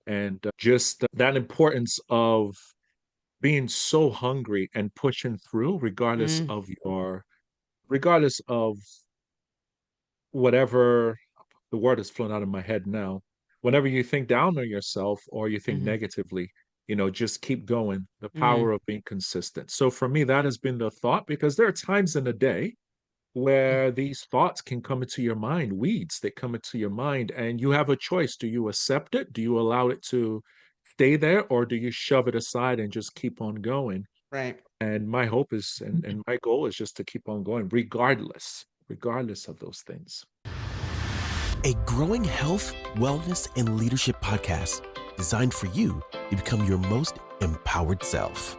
Yeah. And just that importance of being so hungry and pushing through, Mm, regardless of whatever, the word has flown out of my head now. Whenever you think down on yourself or you think mhm, negatively, just keep going. The mm, power of being consistent. So for me, that has been the thought, because there are times in the day mm. where these thoughts can come into your mind, weeds that come into your mind, and you have a choice. Do you accept it? Do you allow it to stay there, or do you shove it aside and just keep on going? Right. And my hope is, and my goal is just to keep on going, regardless of those things. A growing health, wellness, and leadership podcast designed for you to become your most empowered self.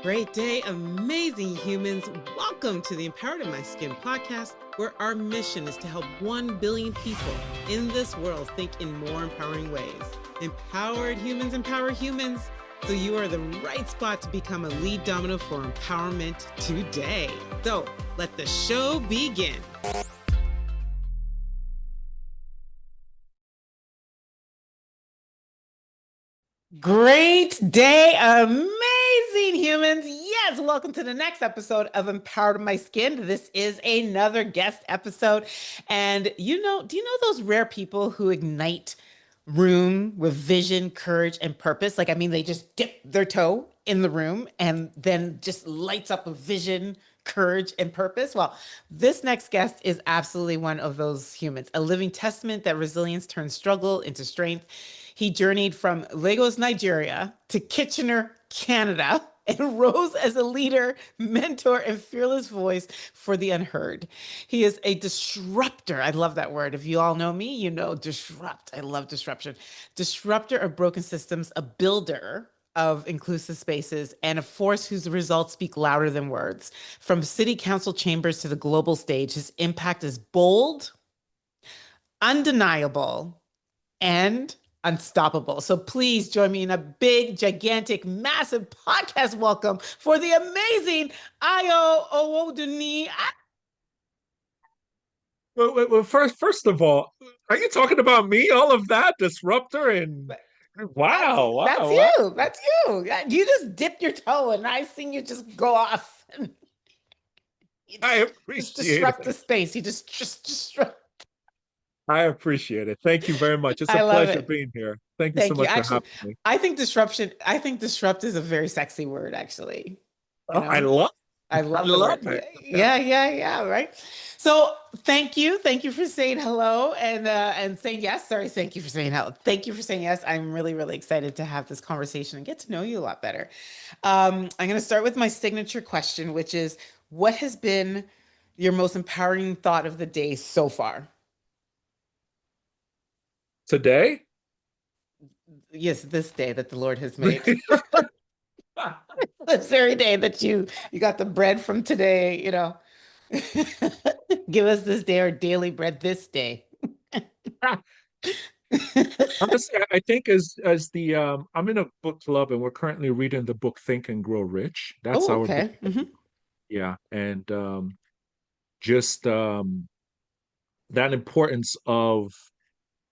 Great day, amazing humans. Welcome to the Empowered in My Skin podcast, where our mission is to help 1 billion people in this world think in more empowering ways. Empowered humans empower humans. So you are the right spot to become a lead domino for empowerment today. So let the show begin. Great day, amazing humans. Yes, welcome to the next episode of Empowered in My Skin. This is another guest episode. And do you know those rare people who ignite room with vision, courage, and purpose? Like, I mean, they just dip their toe in the room and then just lights up with vision, courage, and purpose. Well, this next guest is absolutely one of those humans, a living testament that resilience turns struggle into strength. He journeyed from Lagos, Nigeria to Kitchener, Canada, and rose as a leader, mentor, and fearless voice for the unheard. He is a disruptor. I love that word. If you all know me, you know disrupt. I love disruption. Disruptor of broken systems, a builder of inclusive spaces, and a force whose results speak louder than words. From city council chambers to the global stage, his impact is bold, undeniable, and unstoppable. So please join me in a big, gigantic, massive podcast welcome for the amazing Ayo Owodunmi. Well, first of all, are you talking about me? All of that disruptor and That's wow, that's wow, wow. you. That's you. You just dip your toe and I seen you just go off. You I just appreciate disrupt it. the space. You just disrupt. I appreciate it. Thank you very much. It's a I love pleasure it. being here. Thank you so Thank you. much for Actually, having me. I think disrupt is a very sexy word, actually. You Oh, I know? love I I love the love word. it. Yeah, Yeah. yeah, yeah, yeah, right. So thank you. Thank you for saying hello and saying yes. Sorry, thank you for saying hello. Thank you for saying yes. I'm really, really excited to have this conversation and get to know you a lot better. I'm gonna start with my signature question, which is what has been your most empowering thought of the day so far? Today? Yes, this day that the Lord has made. This very day that you got the bread from today, you know. Give us this day our daily bread this day. Honestly, I think as the I'm in a book club and we're currently reading the book Think and Grow Rich. That's Oh, our book. okay. Hmm. Yeah. And just that importance of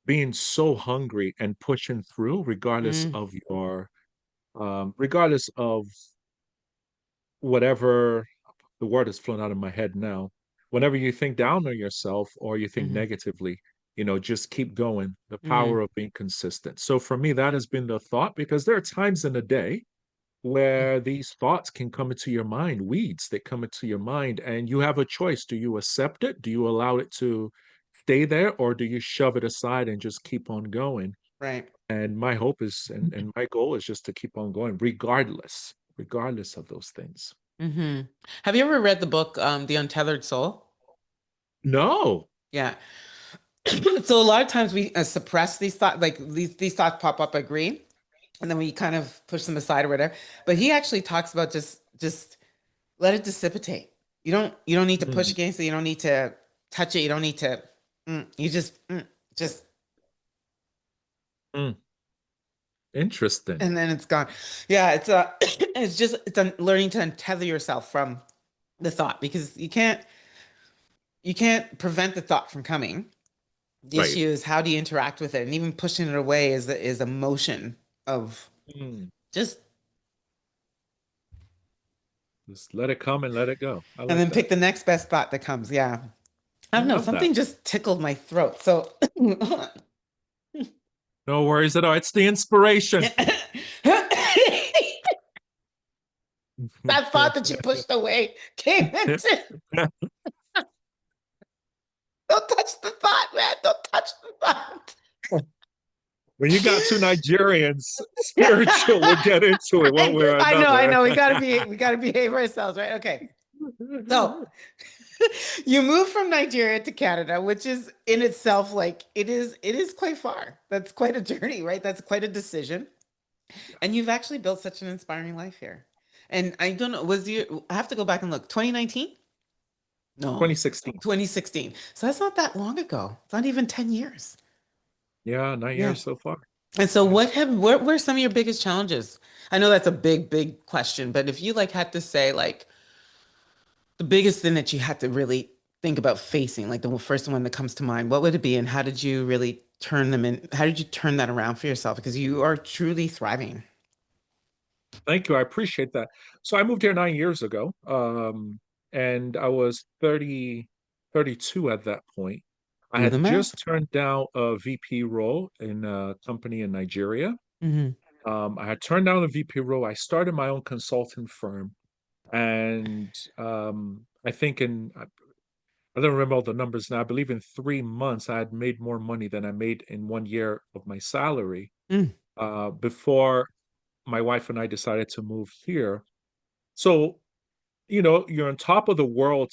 being so hungry and pushing through, Mm, regardless of whatever, the word has flown out of my head now. Whenever you think down on yourself or you think hmm, negatively, just keep going. The mm, power of being consistent. So for me, that has been the thought, because there are times in the day mm. where these thoughts can come into your mind, weeds that come into your mind, and you have a choice. Do you accept it? Do you allow it to stay there, or do you shove it aside and just keep on going? Right. And my hope is, and my goal is just to keep on going, regardless of those things. Hmm. Have you ever read the book, The Untethered Soul? No. Yeah. So a lot of times we suppress these thoughts, like these thoughts pop up, I agree, and then we kind of push them aside or whatever. But he actually talks about just let it dissipate. You don't need to push Mm, against it. You don't need to touch it. You don't need to. You just mm. Interesting. and then it's gone. Yeah, it's learning to untether yourself from the thought because you can't prevent the thought from coming. The Right. issue is how do you interact with it, and even pushing it away is a motion of Mm. just, Just let it come and let it go. I and like then that. pick the next best thought that comes. Yeah. I I don't know. love that. Something just tickled my throat. So hold on. No worries at all. It's the inspiration. That thought that you pushed away came into. Don't touch the thought, man. Don't touch the thought. When you got two Nigerians, spiritual, we'll get into it one way or I another. know. We gotta behave ourselves, right? Okay. So you moved from Nigeria to Canada, which is in itself like it is quite far. That's quite a journey, right? That's quite a decision. And you've actually built such an inspiring life here. And I don't know, I have to go back and look. 2019? No, 2016. 2016. So that's not that long ago. It's not even 10 years. Yeah, nine Yeah. years so far. And so Yes. what were some of your biggest challenges? I know that's a big, big question, but if you like had to say like the biggest thing that you had to really think about facing, like the first one that comes to mind, what would it be? And how did you really turn them in? How did you turn that around for yourself? Because you are truly thriving. Thank you. I appreciate that. So I moved here 9 years ago, and I was 32 at that point. I Do the had math. just turned down a VP role in a company in Nigeria. Hmm. I had turned down a VP role. I started my own consulting firm, and I think I don't remember all the numbers now. I believe in 3 months I had made more money than I made in 1 year of my salary Mm, before my wife and I decided to move here. So, you're on top of the world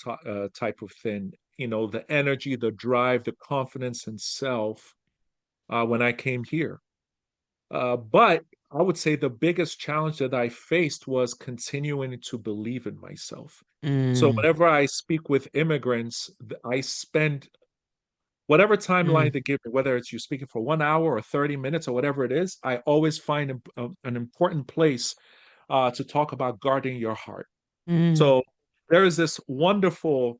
type of thing. The energy, the drive, the confidence in self when I came here. But I would say the biggest challenge that I faced was continuing to believe in myself. So mm, whenever I speak with immigrants, I spend whatever timeline mm, they give me, whether it's you speaking for 1 hour or 30 minutes or whatever it is, I always find an important place to talk about guarding your heart. mm, So there is this wonderful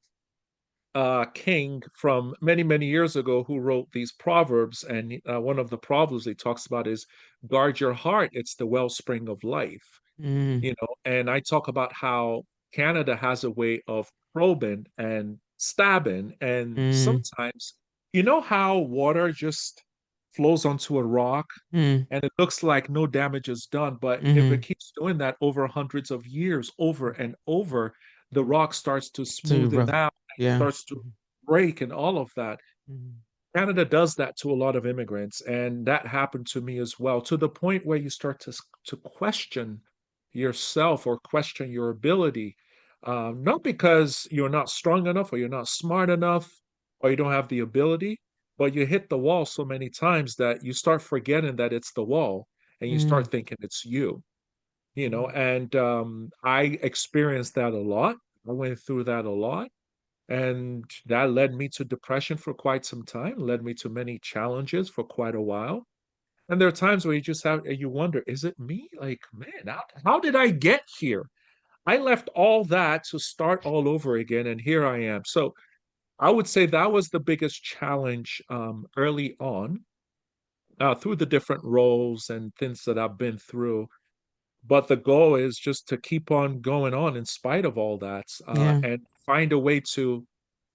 king from many, many years ago who wrote these proverbs. And one of the proverbs he talks about is guard your heart, it's the wellspring of life. mm, And I talk about how Canada has a way of probing and stabbing. And mm, sometimes, how water just flows onto a rock mm, and it looks like no damage is done. But if it mm. keeps doing that over hundreds of years, over and over, the rock starts to So you smoothen wrote, out, yeah. starts to break, and all of that. Mhm. Canada does that to a lot of immigrants, and that happened to me as well, to the point where you start to question yourself or question your ability, not because you're not strong enough or you're not smart enough or you don't have the ability, but you hit the wall so many times that you start forgetting that it's the wall and you Mm, start thinking it's you. mm, And I experienced that a lot. I went through that a lot. And that led me to depression for quite some time, led me to many challenges for quite a while. And there are times where you wonder, is it me? Like, man, how did I get here? I left all that to start all over again, and here I am. So I would say that was the biggest challenge early on through the different roles and things that I've been through. But the goal is just to keep on going on in spite of all that, yeah. and find a way to,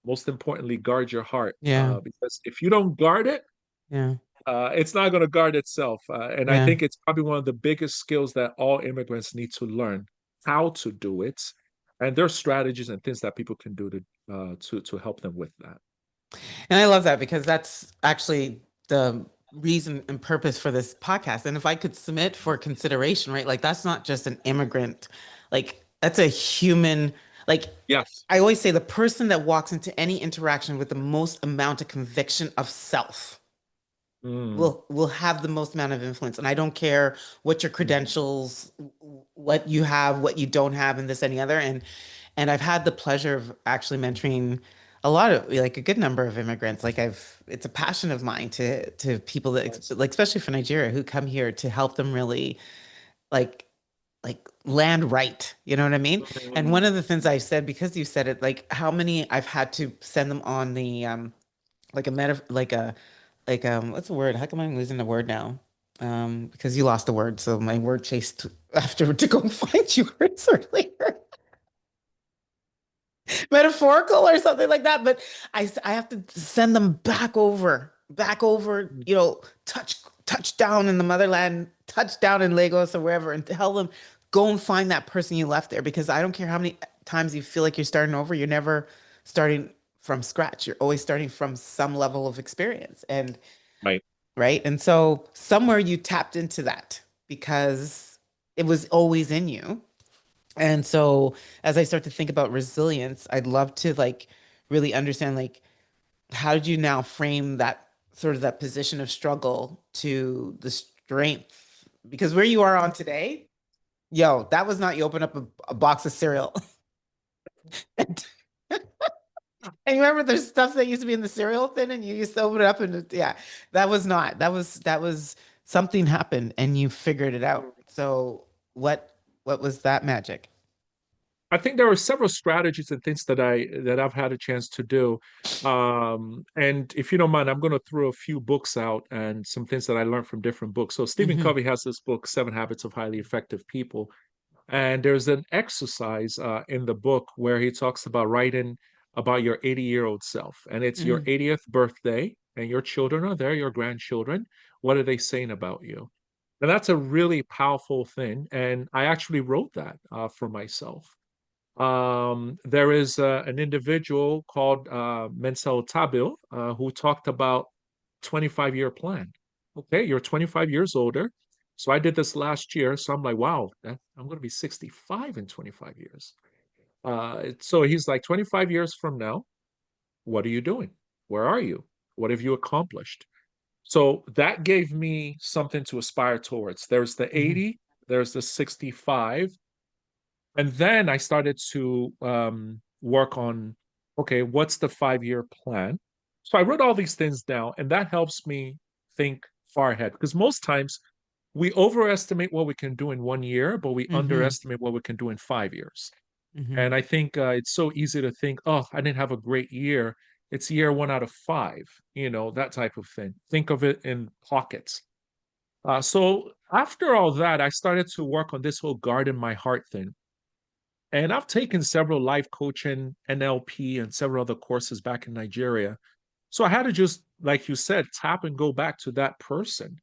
most importantly, guard your heart. Yeah. Because if you don't guard it, Yeah. it's not going to guard itself. And I Yeah. think it's probably one of the biggest skills that all immigrants need to learn how to do it. And there are strategies and things that people can do to help them with that. And I love that because that's actually the reason and purpose for this podcast. And if I could submit for consideration, right? Like that's not just an immigrant, like that's a human, like Yes. I always say the person that walks into any interaction with the most amount of conviction of self Mm, will have the most amount of influence. And I don't care what your mhm. credentials, what you have, what you don't have, and this, any other. And I've had the pleasure of actually mentoring a lot of like a good number of immigrants. Like it's a passion of mine to people that Yes. like especially for Nigeria who come here to help them really like land right. You know what I mean? And one Mhm. of the things I said, because you said it, like how many I've had to send them on the like a meta, like what's the word? How come I'm losing the word now? Because you lost the word, so my word chased after to go find you words earlier. Metaphorical or something like that. But I have to send them back over, Mm. touch down in the motherland, touch down in Lagos or wherever, and tell them go and find that person you left there. Because I don't care how many times you feel like you're starting over, you're never starting from scratch. You're always starting from some level of experience. And Right. right. And so somewhere you tapped into that because it was always in you. And so as I start to think about resilience, I'd love to like really understand like how did you now frame that sort of that position of struggle to the strength? Because where you are on today, yo, that was not you open up a box of cereal. And you remember there's stuff that used to be in the cereal tin and you used to open it up and yeah, that was not. That was something happened and you figured it out. So what was that magic? I think there are several strategies and things that I've had a chance to do. And if you don't mind, I'm going to throw a few books out and some things that I learned from different books. So Stephen Hmm. Covey has this book, Seven Habits of Highly Effective People. And there's an exercise in the book where he talks about writing about your 80-year-old self. And it's your Hmm. 80th birthday, and your children are there, your grandchildren. What are they saying about you? And that's a really powerful thing. And I actually wrote that for myself. There is an individual called Mensa Tabil who talked about 25-year plan. Okay, you're 25 years older. So I did this last year. So I'm like, wow, I'm going to be 65 in 25 years. So he's like, 25 years from now, what are you doing? Where are you? What have you accomplished? So that gave me something to aspire towards. There's the Hmm. 80, there's the 65, and then I started to work on, okay, what's the 5-year plan? So I wrote all these things down, and that helps me think far ahead because most times we overestimate what we can do in 1 year, but we Hmm. underestimate what we can do in 5 years. Hmm. And I think it's so easy to think, oh, I didn't have a great year. It's year 1 out of 5, that type of thing. Think of it in pockets. So after all that, I started to work on this whole garden my heart thing. And I've taken several life coaching, NLP, and several other courses back in Nigeria. So I had to just, like you said, tap and go back to that person.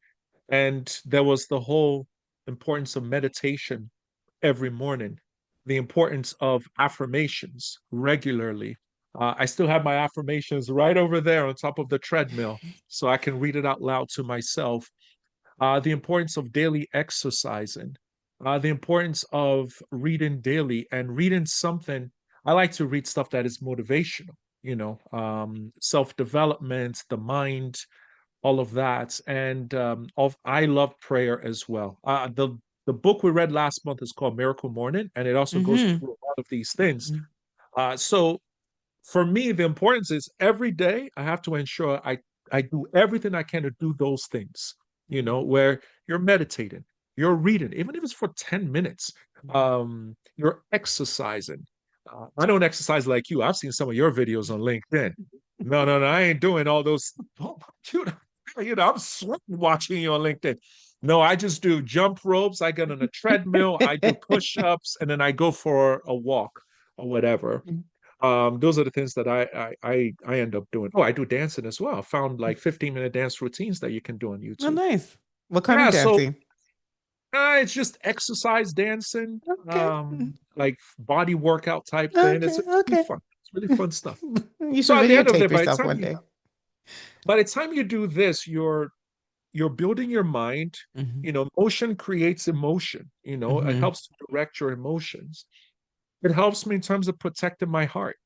And there was the whole importance of meditation every morning, the importance of affirmations regularly. I still have my affirmations right over there on top of the treadmill, so I can read it out loud to myself. The importance of daily exercising, the importance of reading daily and reading something. I like to read stuff that is motivational, self development, the mind, all of that. And I love prayer as well. The book we read last month is called Miracle Morning, and it also goes Hmm. through a lot of these things. So for me, the importance is every day I have to ensure I do everything I can to do those things, where you're meditating, you're reading, even if it's for 10 minutes, you're exercising. I don't exercise like you. I've seen some of your videos on LinkedIn. No, no, no, I ain't doing all those. Oh, dude, I'm sweating watching you on LinkedIn. No, I just do jump ropes. I get on a treadmill, I do push-ups, and then I go for a walk or whatever. Those are the things that I end up doing. Oh, I do dancing as well. I found like 15-minute dance routines that you can do on Oh, YouTube. nice. What kind of Yeah, so dancing? it's just exercise dancing, Okay. like body workout type thing. Okay. It's really Okay. fun. It's really fun stuff. You So should at the end of videotape it, yourself one day. by the time you do this, you're building your mind. Hmm. Motion creates emotion. It Hmm. helps to direct your emotions. It helps me in terms of protecting my heart.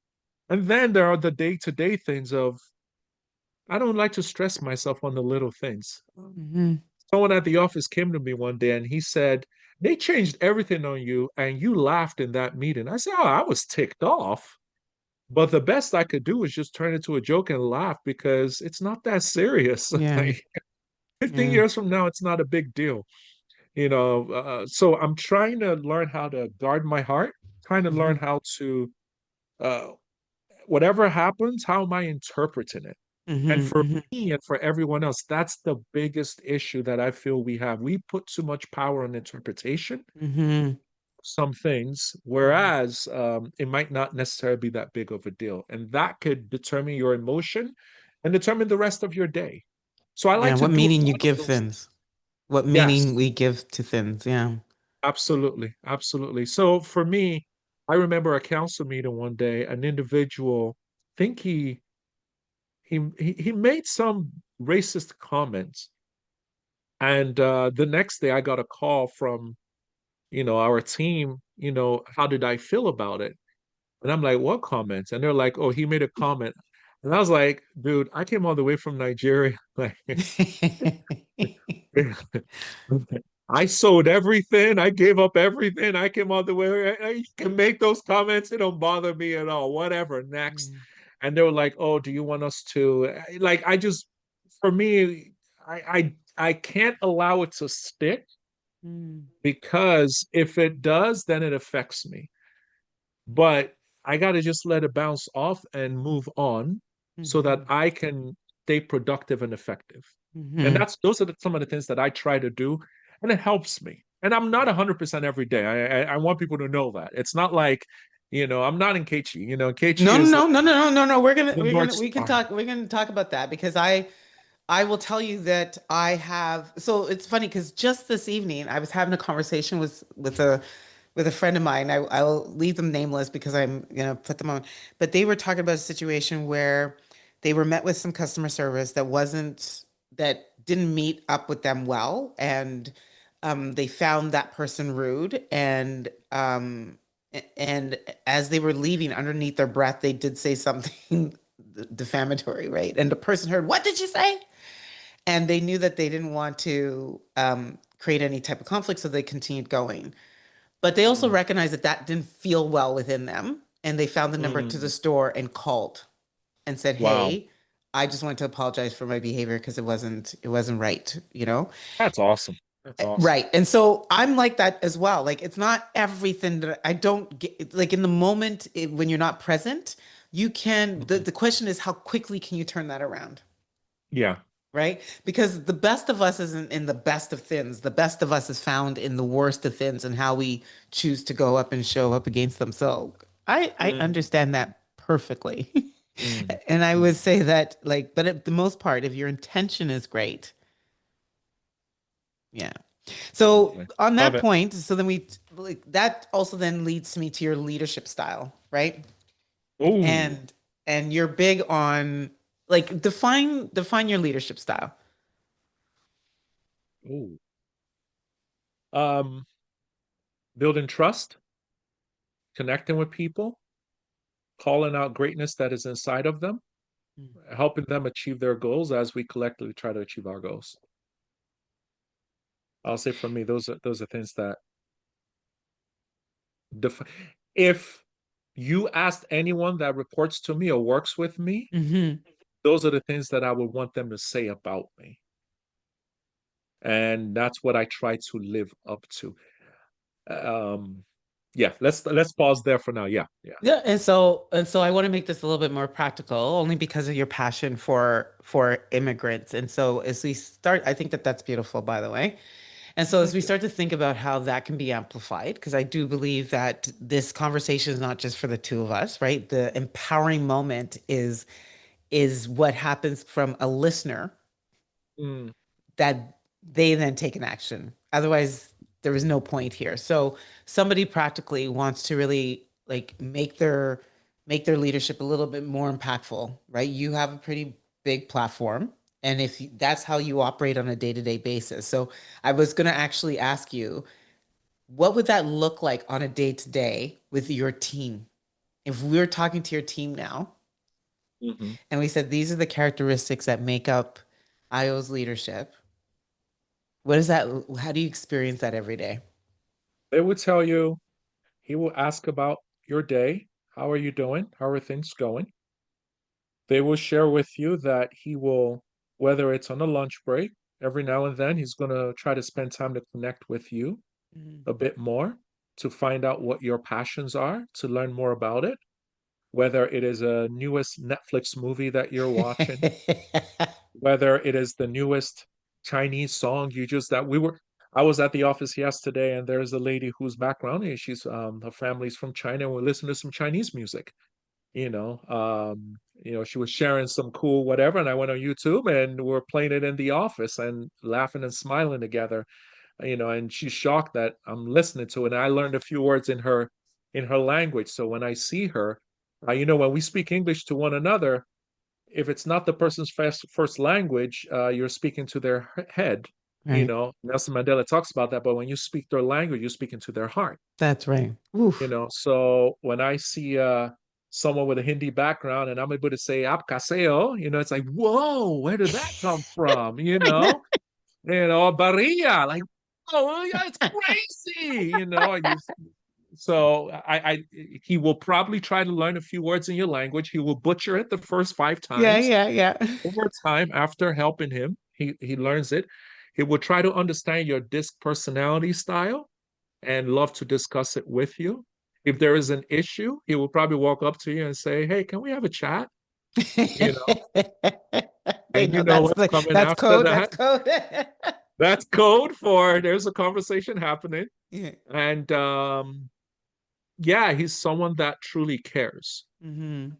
And then there are the day-to-day things of I don't like to stress myself on the little things. Hmm. Someone at the office came to me one day and he said, they changed everything on you and you laughed in that meeting. I said, oh, I was ticked off. But the best I could do was just turn it to a joke and laugh because it's not that serious. Yeah. Like 15 Yeah. years from now, it's not a big deal. So I'm trying to learn how to guard my heart, trying to learn Hmm. how to, uh, whatever happens, how am I interpreting it? And Mhm, for mhm, me and for everyone else, that's the biggest issue that I feel we have. We put too much power on interpretation, mhm, some things, mhm. whereas it might not necessarily be that big of a deal. And that could determine your emotion and determine the rest of your day. So I Yeah, like to what do a meaning you lot of give those. things. What meaning Yes, we give to things. Yeah. absolutely. Absolutely. So for me, I remember a council meeting one day, an individual, I think he made some racist comments. And the next day I got a call from, our team, how did I feel about it? And I'm like, what comments? And they're like, oh, he made a comment. And I was like, dude, I came all the way from Nigeria. Like, I sold everything. I gave up everything. I came all the way. You can make those comments. It don't bother me at all. Whatever. Next. Mm, And they were like, oh, do you want us to like for me, I can't allow it to stick mm, because if it does, then it affects me. But I got to just let it bounce off and move on so that mhm, I can stay productive and effective. And mhm. those are some of the things that I try to do, and it helps me. And I'm not 100% every day. I want people to know that it's not like, I'm not in Keiichi. Keiichi No, is no, no, no, no, no, no. the North We can Star. talk. We're gonna talk about that because I will tell you that I have. So it's funny because just this evening I was having a conversation with a friend of mine. I will leave them nameless because I'm gonna put them on. But they were talking about a situation where they were met with some customer service that didn't meet up with them well, and they found that person rude, and as they were leaving, underneath their breath, they did say something defamatory, right? And the person heard, "What did you say?" And they knew that they didn't want to create any type of conflict, so they continued going. But they also Mm, recognized that that didn't feel well within them, and they found the number to the mm. store and called and said, Wow, "Hey, I just want to apologize for my behavior because it wasn't right, you know?" that's awesome. That's awesome. Right. And so I'm like that as well. Like it's not everything that I don't get like in the moment when you're not present, you can Mhm. the question is how quickly can you turn that around? Yeah. Right? Because the best of us isn't in the best of things. The best of us is found in the worst of things and how we choose to go up and show up against them. So I Mm, understand that perfectly. mm, And I would mm. say that like, but at the most part, if your intention is great, yeah. So Absolutely. on Love that it. point, so then we like that also then leads me to your leadership style, right? Oh, And and you're big on like define your leadership style. oh. Um, Building trust, connecting with people, calling out greatness that is inside of them, helping them achieve their goals as we collectively try to achieve our goals. I'll say for me, those are things that define. If you asked anyone that reports to me or works with me, Mm-hmm. those are the things that I would want them to say about me. And that's what I try to live up to. Um, yeah, let's pause there for now. Yeah, yeah. Yeah, and so I want to make this a little bit more practical, only because of your passion for immigrants. And so as we start, I think that that's beautiful, by the way. And so as Thank we you. start to think about how that can be amplified, because I do believe that this conversation is not just for the two of us, right? The empowering moment is what happens from a listener Mm, that they then take an action. Otherwise, there is no point here. So somebody practically wants to really like make their leadership a little bit more impactful, right? You have a pretty big platform. And if that's how you operate on a day-to-day basis. So I was going to actually ask you, what would that look like on a day-to-day with your team? If we're talking to your team now mhm. and we said these are the characteristics that make up Ayo's leadership, what is that? How do you experience that every day? They would tell you, he will ask about your day. How are you doing? How are things going? They will share with you that he will, whether it's on a lunch break, every now and then, he's going to try to spend time to connect with you Mhm. a bit more, to find out what your passions are, to learn more about it. whether it is a newest Netflix movie that you're watching, whether it is the newest Chinese song you just that we were I was at the office yesterday and there's a lady whose background is she's her family's from China and we're listening to some Chinese music, she was sharing some cool whatever and I went on YouTube and we're playing it in the office and laughing and smiling together, and she's shocked that I'm listening to it. And I learned a few words in her language. So when I see her, when we speak English to one another, if it's not the person's first language, you're speaking to their head. Right. Nelson Mandela talks about that. But when you speak their language, you're speaking to their heart. That's right. Oof. So when I see someone with a Hindi background and I'm able to say "Aap kaise ho," it's like, whoa, where did that come from? I know. Baria, like, oh yeah, it's crazy. So he will probably try to learn a few words in your language. He will butcher it the first 5 times. Yeah. Over time, after helping him, he learns it. He will try to understand your disc personality style and love to discuss it with you. If there is an issue, he will probably walk up to you and say, "Hey, can we have a chat?" You know, I and know you know that's what's coming that's after code. That's that. code. That's code for there's a conversation happening. Yeah. And yeah, he's someone that truly cares. Mm-hmm.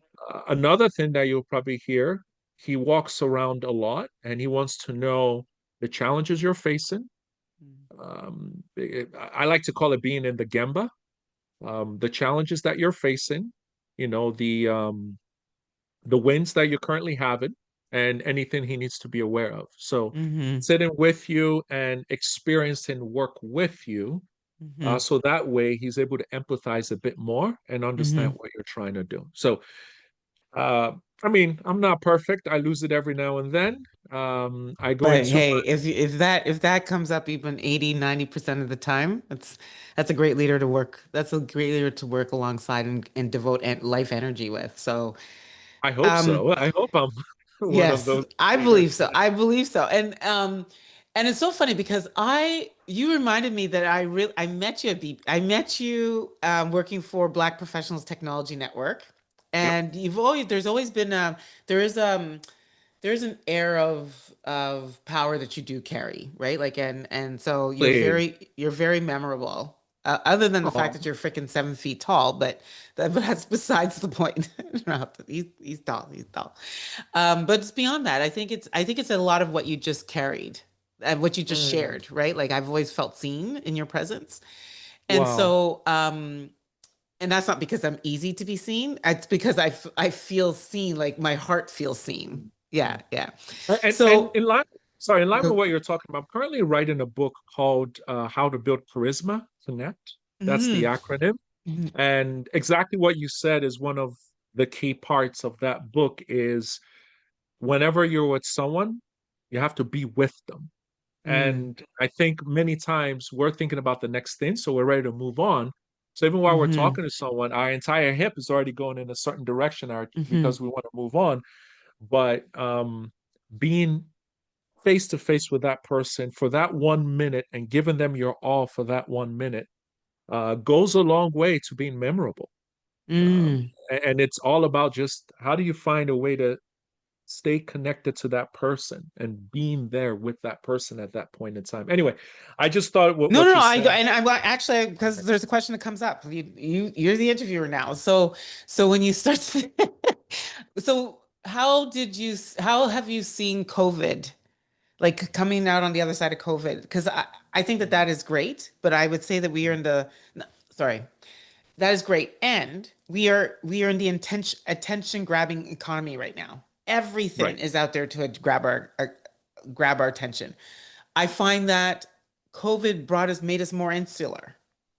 Another thing that you'll probably hear, he walks around a lot and he wants to know the challenges you're facing. I like to call it being in the Gemba, the challenges that you're facing, the wins that you're currently having, and anything he needs to be aware of. So Mm-hmm. sitting with you and experiencing work with you, Mm-hmm. so that way he's able to empathize a bit more and understand Mm-hmm. what you're trying to do. So, uh, I mean, I'm not perfect. I lose it every now and then. I go But into hey, if that comes up even 80-90% of the time, that's a great leader to work. That's a great leader to work alongside and devote life energy with. So, I hope um, so. I hope I'm one of yes, those I leaders. believe so. I believe so. And it's so funny because you reminded me that I met you I met you working for Black Professionals Technology Network, Yep. and there's always been there is there's an air of power that you do carry, right? Like, and so Really. you're very memorable. Other than the fact Oh, that you're freaking 7 feet tall, but that's besides the point. No, he's tall. He's tall. But it's beyond that. I think it's a lot of what you just carried and what you just mm, shared, right? Like I've always felt seen in your presence, and wow. so and that's not because I'm easy to be seen. It's because I feel seen, like my heart feels seen. Yeah, Mm. yeah. And So, in line with what you're talking about, I'm currently writing a book called How to Build Charisma Connect. That's the mhm, acronym. mhm, And exactly what you said is one of the key parts of that book is whenever you're with someone, you have to be with them. mm, And I think many times we're thinking about the next thing, so we're ready to move on. So even while we're mhm, talking to someone, our entire hip is already going in a certain direction mhm, because we want to move on. But being face to face with that person for that 1 minute and giving them your all for that 1 minute goes a long way to being memorable. Um, mm. and it's all about just how do you find a way to stay connected to that person and being there with that person at that point in time. Anyway, I just thought what, No, no, what no. you I go said. and I actually because there's a question that comes up. You're the interviewer now. So when you start, so how have you seen COVID? Like coming out on the other side of COVID, because I think that that is great, but I would say that we are in the no, sorry, that is great, and we are in the attention grabbing economy right now. Everything Right. is out there to grab our attention. I find that COVID made us more insular,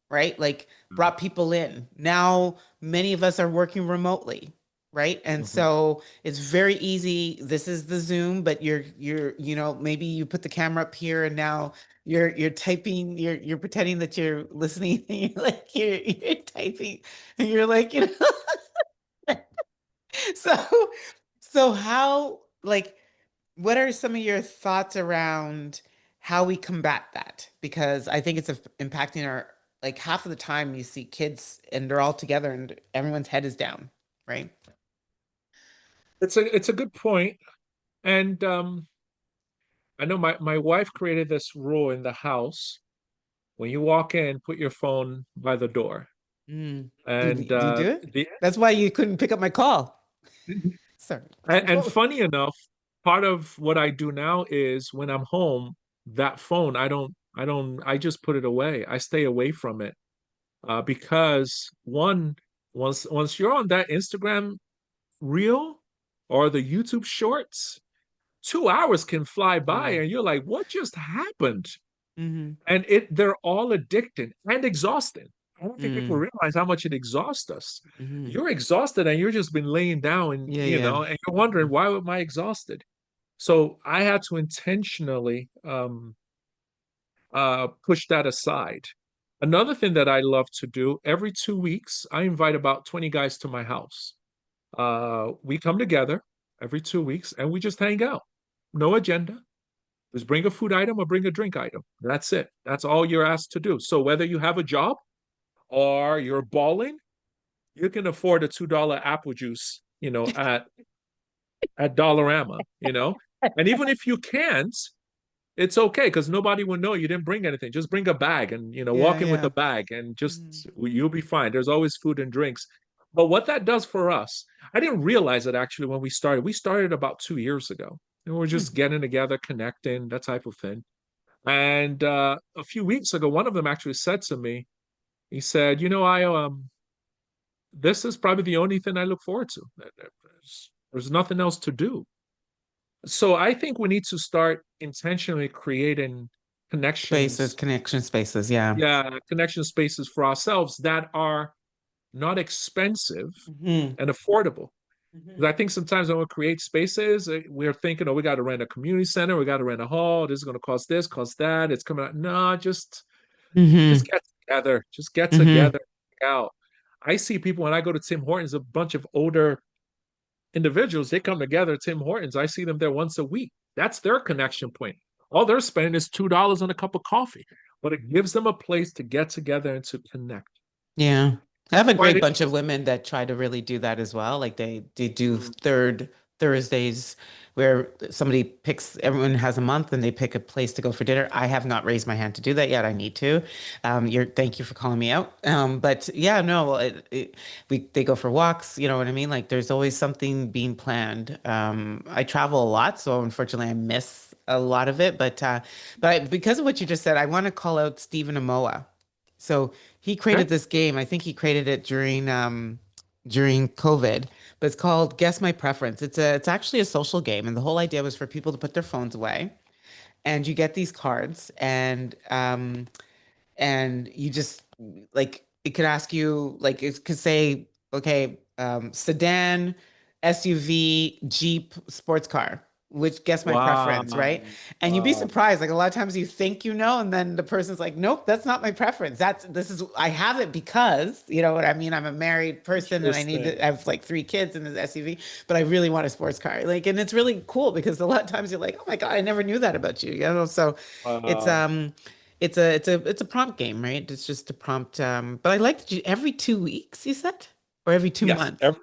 right? Like brought people in. Now many of us are working remotely, right? And Mhm. so it's very easy. This is the Zoom, but maybe you put the camera up here and now you're typing, you're pretending that you're listening and you're like you're typing and you're like, so how like what are some of your thoughts around how we combat that? Because I think it's impacting our like half of the time you see kids and they're all together and everyone's head is down. right? It's a good point. And I know my wife created this rule in the house. When you walk in, put your phone by the door. Mm. And Do you do it? the That's why you couldn't pick up my call. Sorry. and funny enough, part of what I do now is when I'm home, that phone, I just put it away. I stay away from it. Because once you're on that Instagram reel or the YouTube shorts, 2 hours can fly by Yeah. and you're like, what just happened? Mm-hmm. And they're all addicting and exhausting. I don't think people Mm. realize how much it exhausts us. Mm-hmm. You're exhausted and you've just been laying down and Yeah, yeah. and you're wondering, why am I exhausted? So I had to intentionally push that aside. Another thing that I love to do, every 2 weeks, I invite about 20 guys to my house. We come together every 2 weeks and we just hang out. No agenda. Just bring a food item or bring a drink item. That's it. That's all you're asked to do. So whether you have a job or you're balling, you can afford a $2 apple juice, at Dollarama. And even if you can't, it's okay because nobody will know you didn't bring anything. Just bring a bag and Yeah, walk in with yeah. a bag and Mm-hmm. just you'll be fine. There's always food and drinks. But what that does for us, I didn't realize it actually when we started. We started about 2 years ago. And we're just getting together, connecting, that type of thing. And a few weeks ago, one of them actually said to me, he said, I this is probably the only thing I look forward to. There's nothing else to do. So I think we need to start intentionally creating Spaces, connections, connection spaces. Yeah. yeah, connection spaces for ourselves that are not expensive Mm-hmm. and affordable. Mm-hmm. Because I think sometimes when we create spaces, we're thinking, oh, we got to rent a community center, we got to rent a hall, this is going to cost this, cost that. It's coming out. No, just Mm-hmm. get together. Just get Mm-hmm. together out. I see people when I go to Tim Hortons, a bunch of older individuals, they come together at Tim Hortons. I see them there once a week. That's their connection point. All they're spending is $2 on a cup of coffee, but it gives them a place to get together and to connect. Yeah. I have a Quite great bunch of interesting. women that try to really do that as well. Like they do Mm. third Thursdays where somebody picks, everyone has a month and they pick a place to go for dinner. I have not raised my hand to do that yet. I need to. Thank you for calling me out. But yeah, no, they go for walks. You know what I mean? Like there's always something being planned. I travel a lot, so unfortunately I miss a lot of it. Because of what you just said, I want to call out Stephen Amoa. So he Okay. created this game. I think he created it during COVID, but it's called Guess My Preference. It's actually a social game, and the whole idea was for people to put their phones away, and you get these cards, and you just like it could ask you like it could say okay sedan, SUV, Jeep, sports car, which guess my preference, Wow. right? And you'd be Wow. surprised, like a lot of times you think you know and then the person's like nope, that's not my preference. I have it because you know what I mean, I'm a married person and I Interesting. have like 3 kids in this SUV, but I really want a sports car, like, and it's really cool because a lot of times you're like oh my God, I never knew that about you, you know. So it's Wow. it's a prompt game, right? It's just a prompt. But I like that you every 2 weeks, you said, or every two Yes. months, Every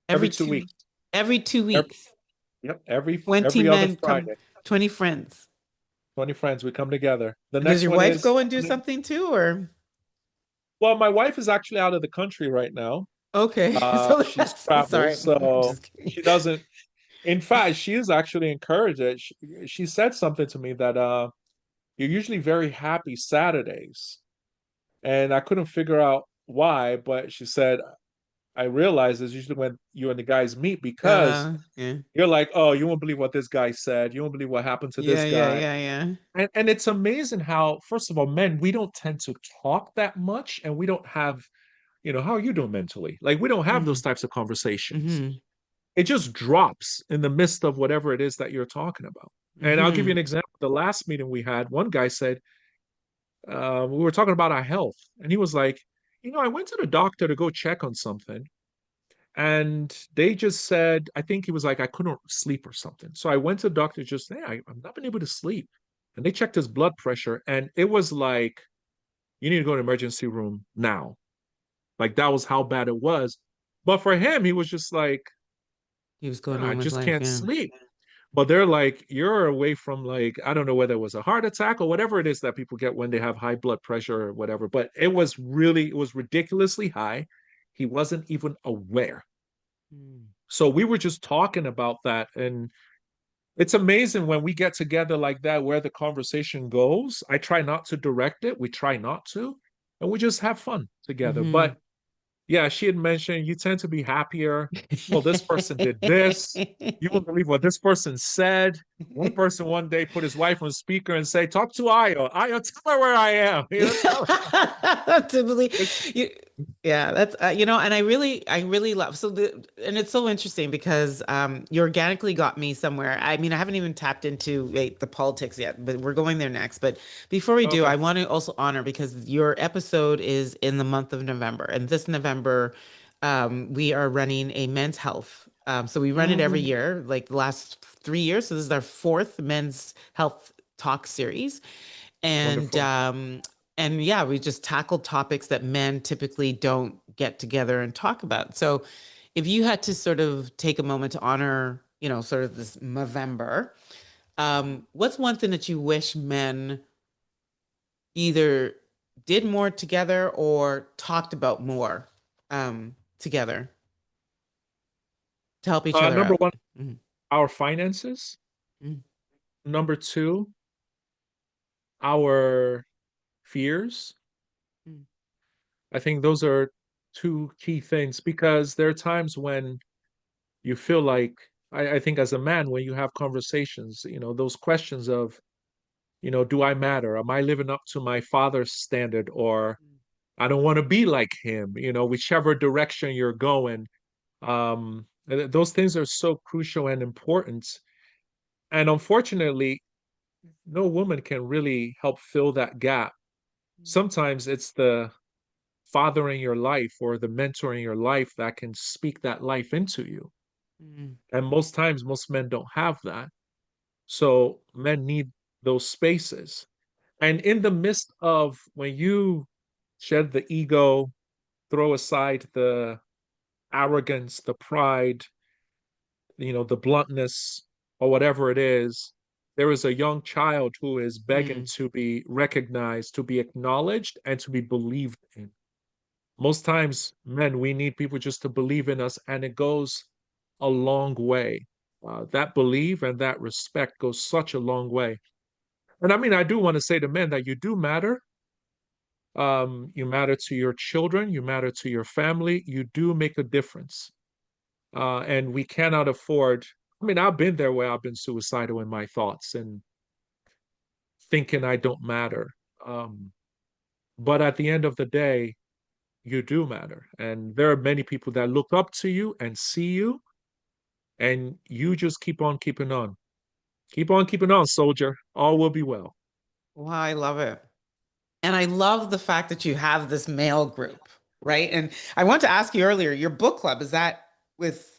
every two two, weeks. every two Every, weeks. yep. 20 Every other men come, Friday. 20 friends. 20 friends, we come together. The And does next your one wife is go and do something too, or well, my wife is actually out of the country right now. okay? So She's that's traveled, sorry, I'm so just kidding. she doesn't. In fact, she is actually encouraged it. She said something to me that you're usually very happy Saturdays, and I couldn't figure out why, but she said I realized it's usually when you and the guys meet because Yeah, you're like, oh, you won't believe what this guy said. You won't believe what happened to this guy. yeah. And it's amazing how, first of all, men, we don't tend to talk that much, and we don't have, how are you doing mentally? Like we don't have those Mm-hmm. types of conversations. Mm-hmm. It just drops in the midst of whatever it is that you're talking about. And I'll give you Mm-hmm. an example. The last meeting we had, one guy said, we were talking about our health, and he was like, I went to the doctor to go check on something. And they just said, I think he was like, I couldn't sleep or something. So I went to the doctor, just, hey, I've not been able to sleep. And they checked his blood pressure, and it was like, you need to go to the emergency room now. Like that was how bad it was. But for him, he was just like, He was going I on with just life. can't Yeah. sleep. But they're like, you're away from like, I don't know whether it was a heart attack or whatever it is that people get when they have high blood pressure or whatever. But it was ridiculously high. He wasn't even aware. Mm. So we were just talking about that. And it's amazing when we get together like that, where the conversation goes. I try not to direct it. We try not to. And we just have fun together. Mhm. But yeah, she had mentioned you tend to be happier. Well, this person did this. You won't believe what this person said. One person one day put his wife on speaker and say, "Talk to Ayo. Ayo, tell her where I am." Tell To her. believe you, yeah, that's and I really love and it's so interesting because you organically got me somewhere. I mean, I haven't even tapped into the politics yet, but we're going there next. But before we do, Okay, I want to also honor because your episode is in the month of November, and this November, we are running a men's health. So we run it every mm, year, like the last 3 years. So this is our fourth men's health talk series. And wonderful. um and yeah, we just tackled topics that men typically don't get together and talk about. So if you had to sort of take a moment to honor, sort of this November, what's one thing that you wish men either did more together or talked about more together to help each other Number out? one, Mhm. our finances. Mhm. Number two, our fears. Mhm. I think those are two key things because there are times when you feel like I think as a man, when you have conversations, those questions of, do I matter? Am I living up to my father's standard? Or I don't want to be like him, whichever direction you're going. Those things are so crucial and important. And unfortunately, no woman can really help fill that gap. Sometimes it's the father in your life or the mentor in your life that can speak that life into you. Mhm. And most times, most men don't have that. So men need those spaces. And in the midst of when you shed the ego, throw aside the arrogance, the pride, the bluntness, or whatever it is, there is a young child who is begging Mhm. to be recognized, to be acknowledged, and to be believed in. Most times, men, we need people just to believe in us, and it goes a long way. That belief and that respect goes such a long way. And I mean, I do want to say to men that you do matter. You matter to your children, you matter to your family, you do make a difference. And we cannot afford. I mean, I've been there where I've been suicidal in my thoughts and thinking I don't matter. Um, but at the end of the day, you do matter. And there are many people that look up to you and see you, and you just keep on keeping on. Keep on keeping on, soldier. All will be well. Wow, I love it. And I love the fact that you have this male group, right? And I want to ask you earlier, your book club, with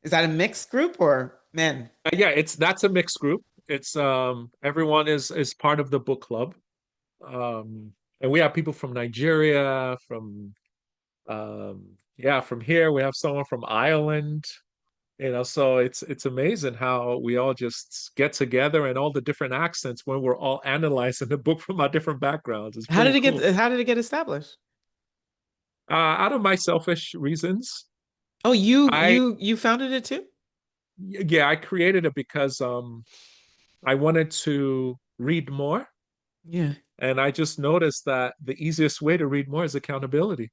is that a mixed group or men? Yeah, that's a mixed group. It's everyone is part of the book club. And we have people from Nigeria, from here. We have someone from Ireland. So it's amazing how we all just get together and all the different accents when we're all analyzing the book from our different backgrounds. It's pretty cool. How did it get established? Out of my selfish reasons, Oh, I you founded it too? yeah, I created it because I wanted to read more, Yeah. and I just noticed that the easiest way to read more is accountability.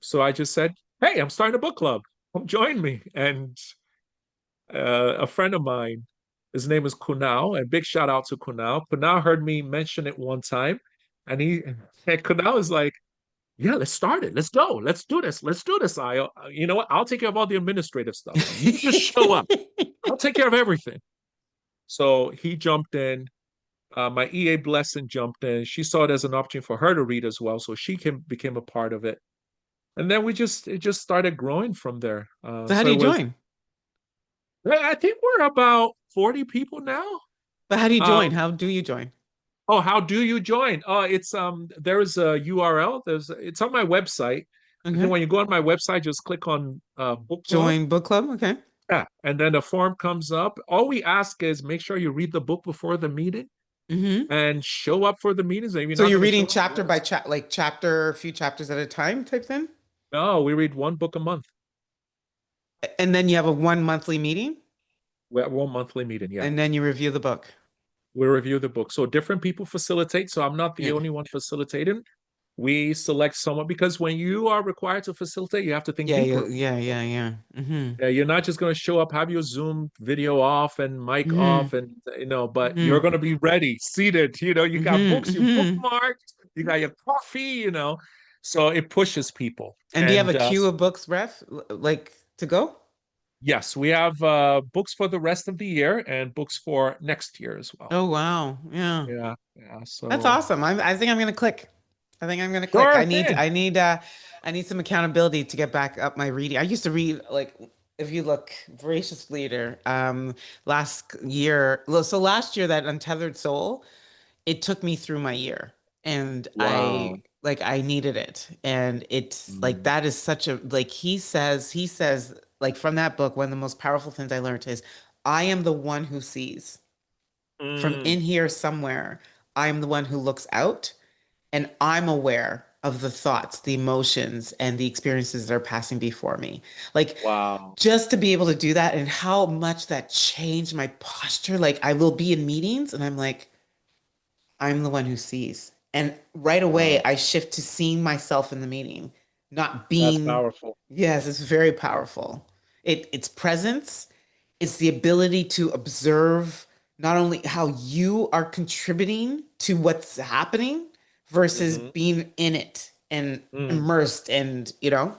So I just said, "Hey, I'm starting a book club. Come join me." And a friend of mine, his name is Kunal, and big shout out to Kunal. Kunal heard me mention it one time, and and Kunal is like, "Yeah, let's start it. Let's go. Let's do this. Let's do this. I, you know what? I'll take care of all the administrative stuff. You just show up. I'll take care of everything." So he jumped in. My EA Blessing jumped in. She saw it as an opportunity for her to read as well, so became a part of it. And then it just started growing from there. So how So do it you was. join? I think we're about 40 people now. But how do you join? Um, How do you join? oh, how do you join? It's there is a URL. It's on my website. And then Okay. when you go on my website, just click on book club. Join book club. Okay. Yeah. And then the form comes up. All we ask is make sure you read the book before the meeting Hmm. and show up for the meetings. And if you're So not you're going to show reading up, chapter by chapter, like chapter, a few chapters at a time type thing? no, we read one book a month. And then you have a one monthly meeting, We have one monthly meeting. Yeah. and then you review the book. We review the book. So different people facilitate. So I'm not the Yeah. only one facilitating. We select someone because when you are required to facilitate, you have to think Yeah, yeah, deeper. yeah, yeah, yeah. Yeah, you're not just going to show up, have your Zoom video off and mic Hmm. off, and but you're Hmm. going to be ready, seated. You got Hmm. books, you Hmm. bookmarked, you got your coffee. So it pushes people. And do you have a And queue of books, ref, like to go? yes, we have books for the rest of the year and books for next year as well. Oh, wow. Yeah. Yeah, yeah. That's So awesome. I think I'm gonna click. I think I'm gonna click. sure thing. I need some accountability to get back up my reading. I used to read like if you look, voracious leader, last year, so last year that Untethered Soul, it took me through my year and Wow. I needed it. And it's like Mm. that is such a like he says like from that book, one of the most powerful things I learned is I am the one who sees from Mm. in here somewhere. I'm the one who looks out and I'm aware of the thoughts, the emotions, and the experiences that are passing before me. Like Wow. just to be able to do that and how much that changed my posture. Like I will be in meetings and I'm like, I'm the one who sees. And right away, Wow. I shift to seeing myself in the meeting, not That's being, powerful. yes, it's very powerful. It's presence, it's the ability to observe not only how you are contributing to what's happening versus Hmm. being in it and Mm. immersed and, yeah.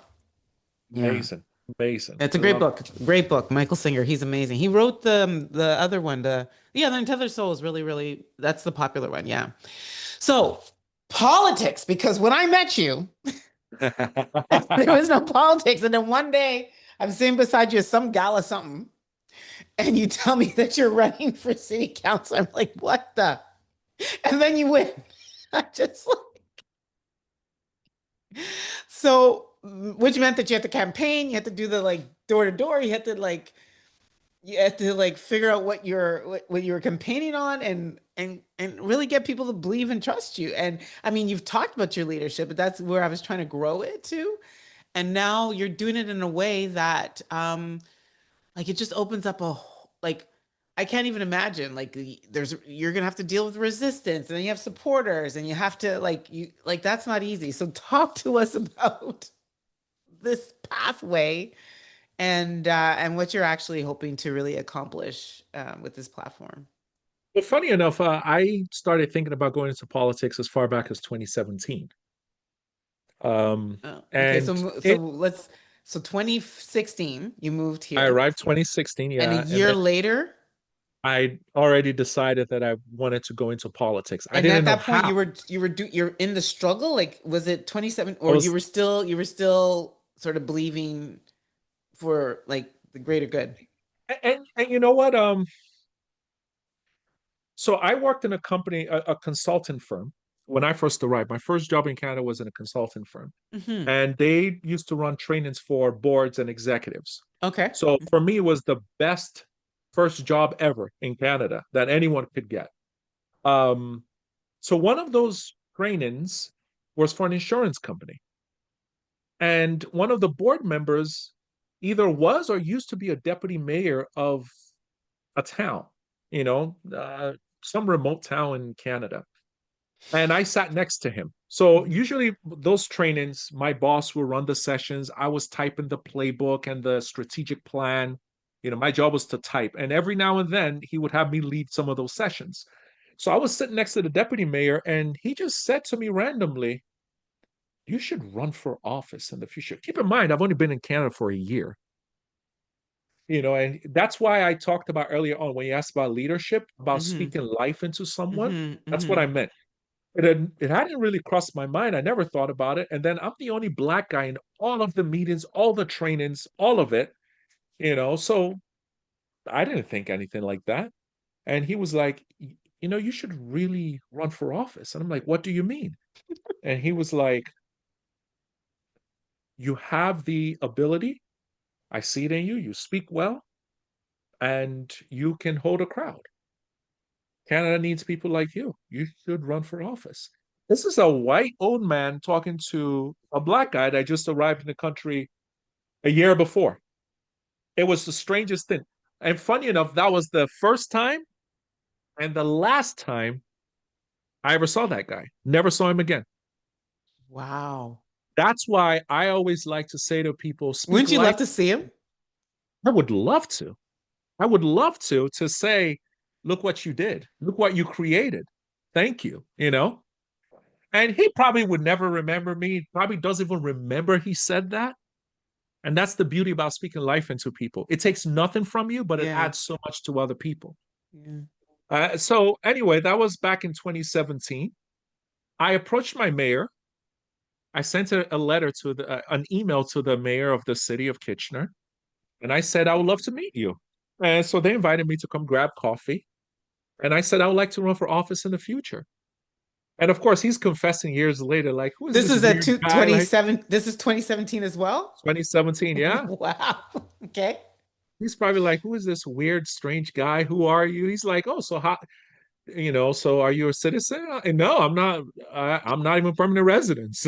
Amazing. Amazing. It's a I great love book. Great book. Michael Singer, he's amazing. He wrote the other one, the Untethered Soul is really, really that's the popular one. Yeah. So politics, because when I met you, there it. was no politics. And then one day I'm sitting beside you at some gala something, and you tell me that you're running for city council. I'm like, what the? And then you win. I just so which meant that you had to campaign, you had to do the like door to door, you had to like figure out what you were campaigning on and really get people to believe and trust you. And I mean, you've talked about your leadership, but that's where I was trying to grow it to. And now you're doing it in a way that like it just opens up like I can't even imagine like you're gonna have to deal with resistance and then you have supporters and you have to like you like that's not easy. So talk to us about this pathway and what you're actually hoping to really accomplish with this platform. But funny enough, I started thinking about going into politics as far back as 2017. Um, Oh, okay. and So it, let's so 2016 you moved I here, arrived 2016, and a yeah, and year then later, I already decided that I wanted to go into politics. I and didn't at know that point how. you're in the struggle. Like was it 27 I or was, you were still sort of believing for like the greater good? and you know what? So I worked in a company, a consultant firm when I first arrived. My first job in Canada was in a consultant firm, Hmm. and they used to run trainings for boards and executives. Okay. So for me, it was the best first job ever in Canada that anyone could get. Um, so one of those trainings was for an insurance company. And one of the board members either was or used to be a deputy mayor of a town, you know, some remote town in Canada. And I sat next to him. So Mhm. usually those trainings, my boss will run the sessions. I was typing the playbook and the strategic plan. My job was to type. And every now and then he would have me lead some of those sessions. So I was sitting next to the deputy mayor, and he just said to me randomly, "You should run for office in the future." Keep in mind, I've only been in Canada for a year. And that's why I talked about earlier on when you asked about leadership, about Mhm. speaking life into someone. Mhm. That's what I Mhm. meant. It hadn't really crossed my mind. I never thought about it. And then I'm the only black guy in all of the meetings, all the trainings, all of it. So I didn't think anything like that. And he was like, you should really run for office. And I'm like, what do you mean? And he was like, You have the ability. I see it in you. You speak well, and you can hold a crowd. Canada needs people like you. You should run for office. This is a white old man talking to a black guy that just arrived in the country a year before. It was the strangest thing. And funny enough, that was the first time and the last time I ever saw that guy. Never saw him again. Wow. That's why I always like to say to people, speak Wouldn't you love life. to see him? I would love to. I would love to say, look what you did. Look what you created. Thank you. And he probably would never remember me. Probably doesn't even remember he said that. And that's the beauty about speaking life into people. It takes nothing from you, but it Yeah. adds so much to other people. Yeah. So anyway, that was back in 2017. I approached my mayor. I sent a letter to an email to the mayor of the city of Kitchener, and I said I would love to meet you. And so they invited me to come grab coffee, and I said I would like to run for office in the future. And of course, he's confessing years later, like, who is This this is at weird guy? Like 27. This is 2017 as well. 2017, yeah. Wow. Okay. He's probably like, who is this weird, strange guy? Who are you? He's like, oh, so how, so are you a citizen? No, I'm not. I'm not even permanent residence.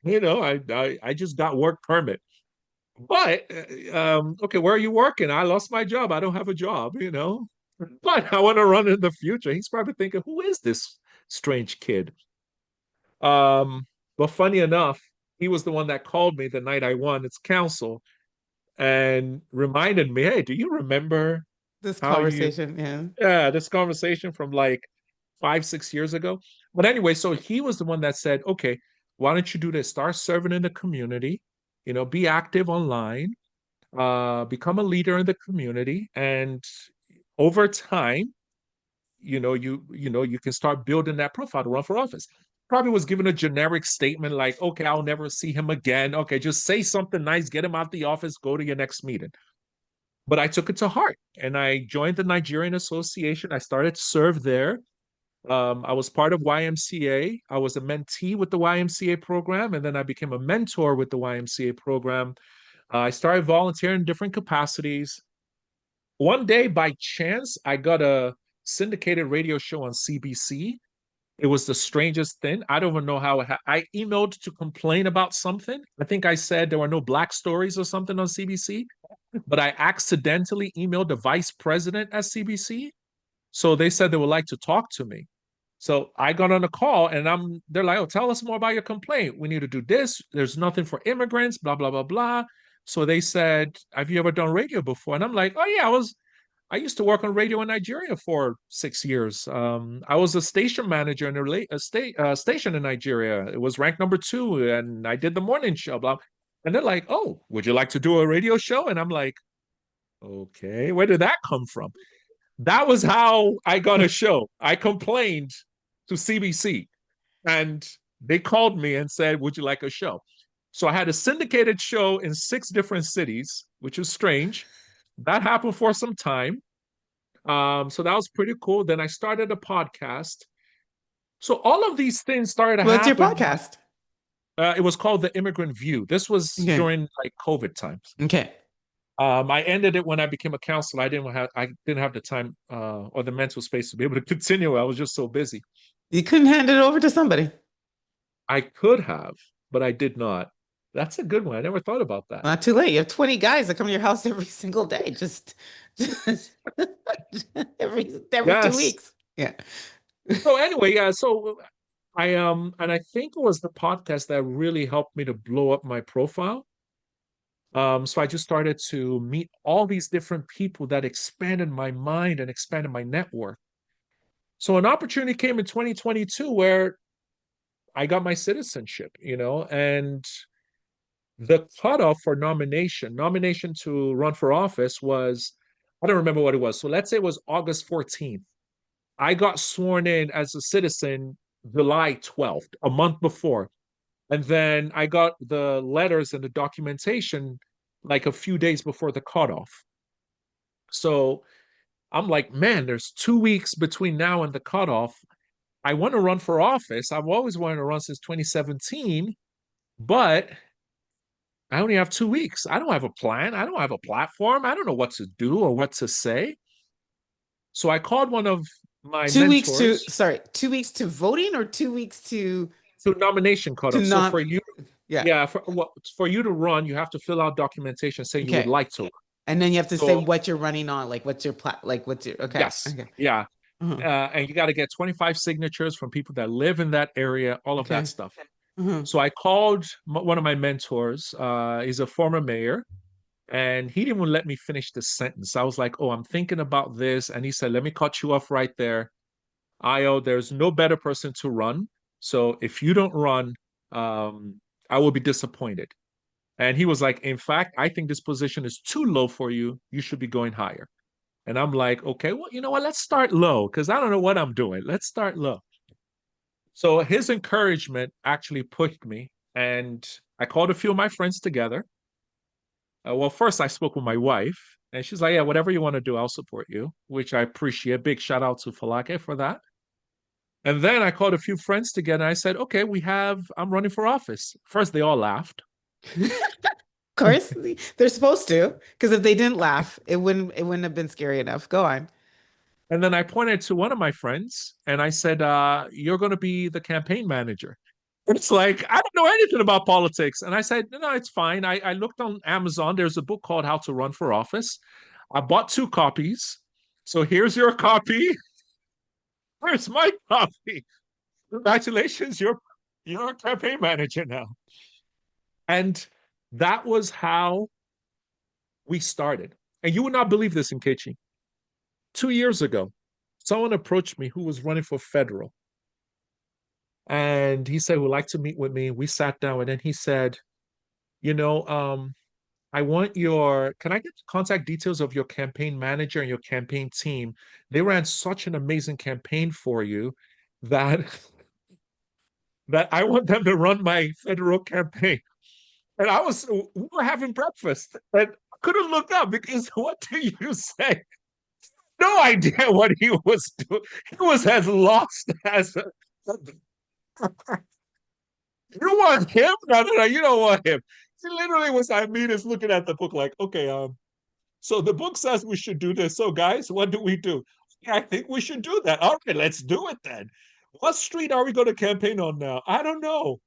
I just got work permit. But okay, where are you working? I lost my job. I don't have a job. But I want to run in the future. He's probably thinking, who is this strange kid? Um, but funny enough, he was the one that called me the night I won its council and reminded me, hey, do you remember This how you conversation. Yeah. yeah, this conversation from like 5, 6 years ago. But anyway, so he was the one that said, okay, why don't you do this? Start serving in the community, be active online, become a leader in the community. And over time, you can start building that profile to run for office. Probably was given a generic statement like, okay, I'll never see him again. Okay, just say something nice, get him out the office, go to your next meeting. But I took it to heart and I joined the Nigerian Association. I started to serve there. I was part of YMCA. I was a mentee with the YMCA program, and then I became a mentor with the YMCA program. I started volunteering in different capacities. One day, by chance, I got a syndicated radio show on CBC. It was the strangest thing. I don't even know how I emailed to complain about something. I think I said there were no black stories or something on CBC, but I accidentally emailed the vice president at CBC. So they said they would like to talk to me. So I got on a call and they're like, oh, tell us more about your complaint. We need to do this. There's nothing for immigrants, blah, blah, blah, blah. So they said, have you ever done radio before? And I'm like, oh yeah, I used to work on radio in Nigeria for 6 years. I was a station manager in a station in Nigeria. It was ranked number 2, and I did the morning show. Blah. And they're like, "Oh, would you like to do a radio show?" And I'm like, "Okay, where did that come from?" That was how I got a show. I complained to CBC, and they called me and said, "Would you like a show?" So I had a syndicated show in 6 different cities, which was strange. That happened for some time. So that was pretty cool. Then I started a podcast. So all of these things started to What's your happen. podcast? It was called The Immigrant View. This was Okay. during like COVID times. Okay. I ended it when I became a counselor. I didn't have the time or the mental space to be able to continue. I was just so busy. You couldn't hand it over to somebody. I could have, but I did not. That's a good one. I never thought about that. Not too late. You have 20 guys that come to your house every single day. Just every 2 weeks. Yeah. So anyway, yeah. So and I think it was the podcast that really helped me to blow up my profile. So I just started to meet all these different people that expanded my mind and expanded my network. So an opportunity came in 2022 where I got my citizenship, and the cutoff for nomination to run for office was, I don't remember what it was. So let's say it was August 14th. I got sworn in as a citizen July 12th, a month before. And then I got the letters and the documentation like a few days before the cutoff. So I'm like, man, there's 2 weeks between now and the cutoff. I want to run for office. I've always wanted to run since 2017, but I only have 2 weeks. I don't have a plan. I don't have a platform. I don't know what to do or what to say. So I called one of my 2 weeks to, mentors. sorry, 2 weeks to voting or 2 weeks So nomination to cutoff. So for not, you, yeah. yeah, for you to run, you have to fill out documentation saying you would Okay. like to run. And then you have to say So what you're running on, like what's your okay. yes, Okay. yeah. Uh-huh. And you got to get 25 signatures from people that live in that area, all of that Okay. stuff. Uh-huh. So I called one of my mentors. He's a former mayor, and he didn't even let me finish the sentence. I was like, "Oh, I'm thinking about this," and he said, "Let me cut you off right there. Ayo, there's no better person to run. So if you don't run, I will be disappointed." And he was like, "In fact, I think this position is too low for you. You should be going higher." And I'm like, "Okay, well, you know what? Let's start low because I don't know what I'm doing. Let's start low." So his encouragement actually pushed me. And I called a few of my friends together. Well, first I spoke with my wife, and she's like, "Yeah, whatever you want to do, I'll support you," which I appreciate. Big shout out to Falake for that. And then I called a few friends together and I said, "Okay, I'm running for office." First, they all laughed. Of course, they're supposed to, because if they didn't laugh, it wouldn't have been scary enough. Go on. And then I pointed to one of my friends and I said, "You're going to be the campaign manager." And it's like, I don't know anything about politics. And I said, "No, it's fine." I looked on Amazon. There's a book called How to Run for Office. I bought 2 copies. So here's your copy. Where's my copy? Congratulations, you're a campaign manager now. And that was how we started. And you would not believe this, Nkechi. 2 years ago, someone approached me who was running for federal. And he said, would like to meet with me. We sat down and then he said, you know, I want can I get the contact details of your campaign manager and your campaign team? They ran such an amazing campaign for you that that I want them to run my federal campaign. And we were having breakfast and I couldn't look up because what do you say? No idea what he was doing. He was as lost as you want him? No, no, no, you don't want him. He literally was, I mean, is looking at the book like, okay, so the book says we should do this. So guys, what do we do? Yeah, I think we should do that. All right, let's do it then. What street are we going to campaign on now? I don't know.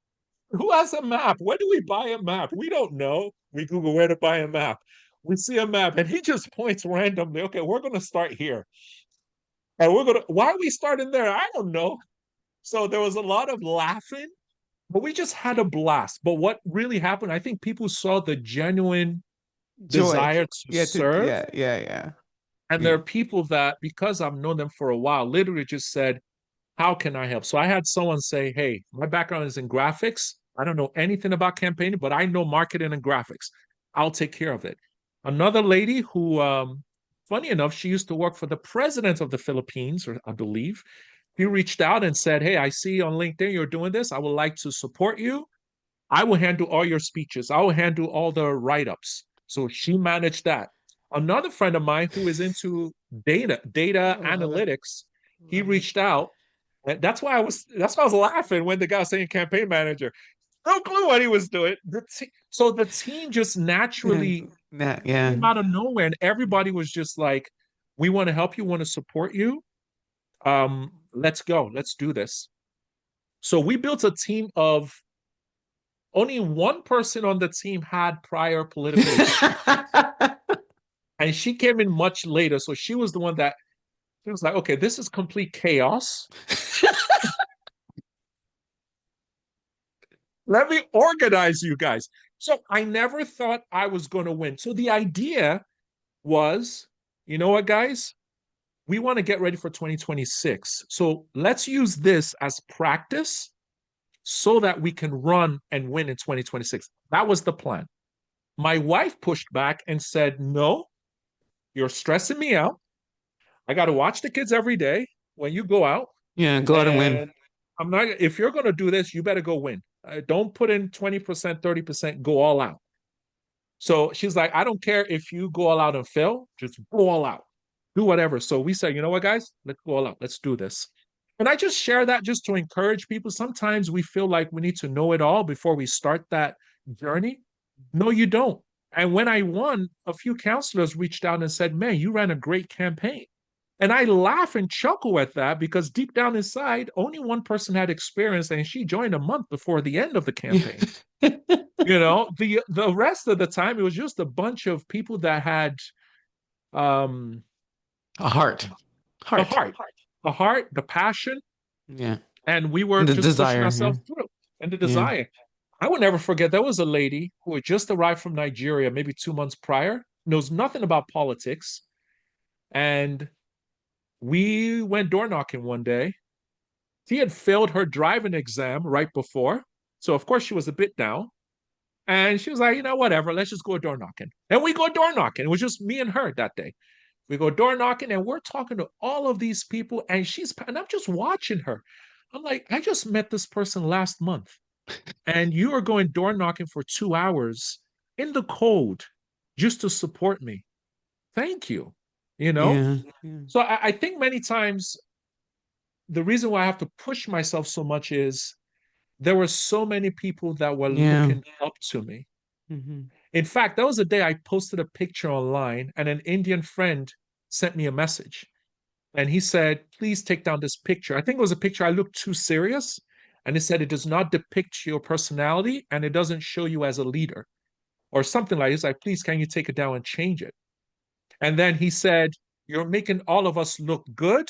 Who has a map? Where do we buy a map? We don't know. We Google where to buy a map. We see a map and he just points randomly. Okay, we're going to start here. And why are we starting there? I don't know. So there was a lot of laughing, but we just had a blast. But what really happened, I think people saw the genuine Joy. desire to Yeah, serve. yeah. And there Yeah. are people that, because I've known them for a while, literally just said, how can I help? So I had someone say, hey, my background is in graphics. I don't know anything about campaigning, but I know marketing and graphics. I'll take care of it. Another lady who, funny enough, she used to work for the president of the Philippines, or I believe. He reached out and said, hey, I see on LinkedIn you're doing this. I would like to support you. I will handle all your speeches. I will handle all the write-ups. So she managed that. Another friend of mine who is into data I love it. analytics, he Love it. reached out. And that's why I was laughing when the guy was saying campaign manager. No clue what he was doing. So the team just Yeah. naturally Yeah. came out of nowhere, and everybody was just like, "We want to help you, want to support you. Let's go, let's do this." So we built a team of only one person on the team had prior political experience, and she came in much later. So she was the one that she was like, "Okay, this is complete chaos. Let me organize you guys." So I never thought I was going to win. So the idea was, you know what, guys? We want to get ready for 2026. So let's use this as practice so that we can run and win in 2026. That was the plan. My wife pushed back and said, no, you're stressing me out. I got to watch the kids every day when you go out. Yeah, go out and win. And I'm not, if you're going to do this, you better go win. Don't put in 20%, 30%, go all out. So she's like, I don't care if you go all out and fail, just go all out, do whatever. So we said, you know what, guys, let's go all out. Let's do this. And I just share that just to encourage people. Sometimes we feel like we need to know it all before we start that journey. No, you don't. And when I won, a few counselors reached out and said, "Man, you ran a great campaign." And I laugh and chuckle at that because deep down inside, only one person had experience, and she joined a month before the end of the campaign. The rest of the time, it was just a bunch of people that had um, A heart. the Heart. heart, the passion, Yeah. and we were And the just pushing desire. Yeah. ourselves through and the Yeah. desire. I will never forget there was a lady who had just arrived from Nigeria maybe 2 months prior, knows nothing about politics, and we went door knocking one day. She had failed her driving exam right before, so of course she was a bit down. And she was like, whatever, let's just go door knocking. And we go door knocking. It was just me and her that day. We go door knocking and we're talking to all of these people, and I'm just watching her. I'm like, I just met this person last month, and you are going door knocking for 2 hours in the cold just to support me. Thank you. You know? Yeah. Yeah. So I think many times the reason why I have to push myself so much is there were so many people that were Yeah. looking up to me. Mm-hmm. In fact, that was the day I posted a picture online, and an Indian friend sent me a message. And he said, "Please take down this picture." I think it was a picture I looked too serious. And he said, "It does not depict your personality and it doesn't show you as a leader," or something like this. Like, "Please, can you take it down and change it?" And then he said, "You're making all of us look good.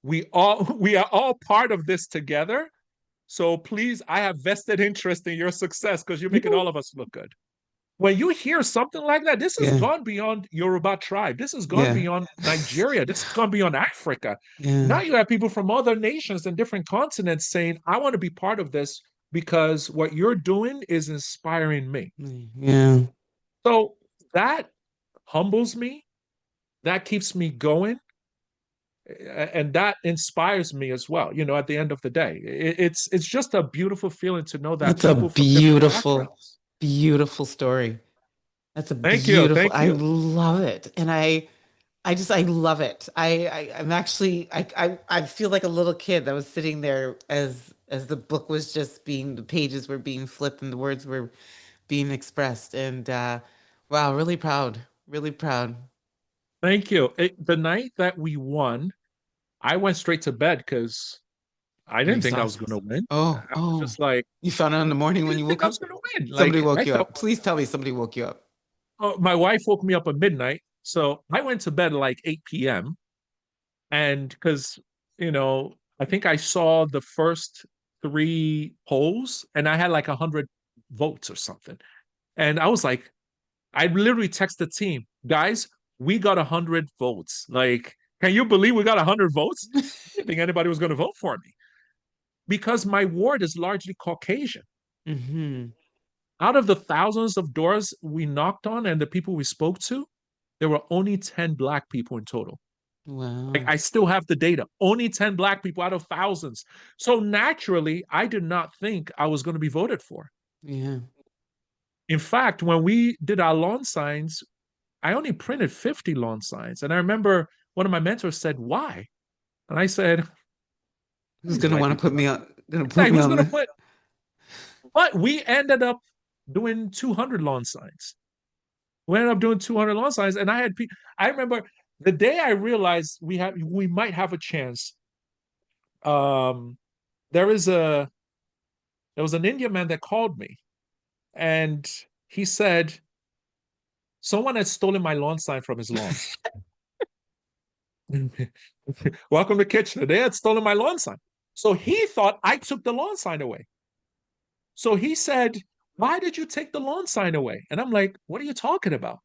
We are all part of this together. So please, I have vested interest in your success because you're making all of us look good." When you hear something like that, this has Yeah. gone beyond Yoruba tribe. This has gone Yeah. beyond Nigeria. This has gone beyond Africa. Yeah. Now you have people from other nations and different continents saying, "I want to be part of this because what you're doing is inspiring me." Yeah. So that humbles me. That keeps me going. And that inspires me as well. At the end of the day, it's just a beautiful feeling to know that That's a people from different beautiful, backgrounds. beautiful story. That's a Thank you, beautiful, thank I you. love it. And I love it. I'm actually, I feel like a little kid that was sitting there as the book was just the pages were being flipped and the words were being expressed. And wow, really proud, really proud. Thank you. The night that we won, I went straight to bed because I You're didn't think I was exhausted. going to win. Oh, I was oh, just like, you found out in the I morning when didn't you think woke I was up? going to win. Somebody Like, I woke you thought, up. Please tell me somebody woke you up. oh, my wife woke me up at midnight. So I went to bed at like 8 p.m. And because, I think I saw the first three polls and I had like 100 votes or something. And I was like, I literally texted the team, "Guys, we got 100 votes. Like, can you believe we got 100 votes?" I didn't think anybody was going to vote for me because my ward is largely Caucasian. Hmm. Out of the thousands of doors we knocked on and the people we spoke to, there were only 10 Black people in total. Like, Wow. I still have the data. Only 10 Black people out of thousands. So naturally, I did not think I was going to be voted for. Yeah. In fact, when we did our lawn signs, I only printed 50 lawn signs. And I remember one of my mentors said, "Why?" And I said, Who's "These gonna white want to people put me not." on? Gonna put Like, me who's on going to the? put? But we ended up doing 200 lawn signs. We ended up doing 200 lawn signs. And I remember the day I realized we might have a chance. Um, there is a there was an Indian man that called me and he said someone had stolen my lawn sign from his lawn. Welcome to Kitchener. They had stolen my lawn sign. So he thought I took the lawn sign away. So he said, "Why did you take the lawn sign away?" And I'm like, "What are you talking about?"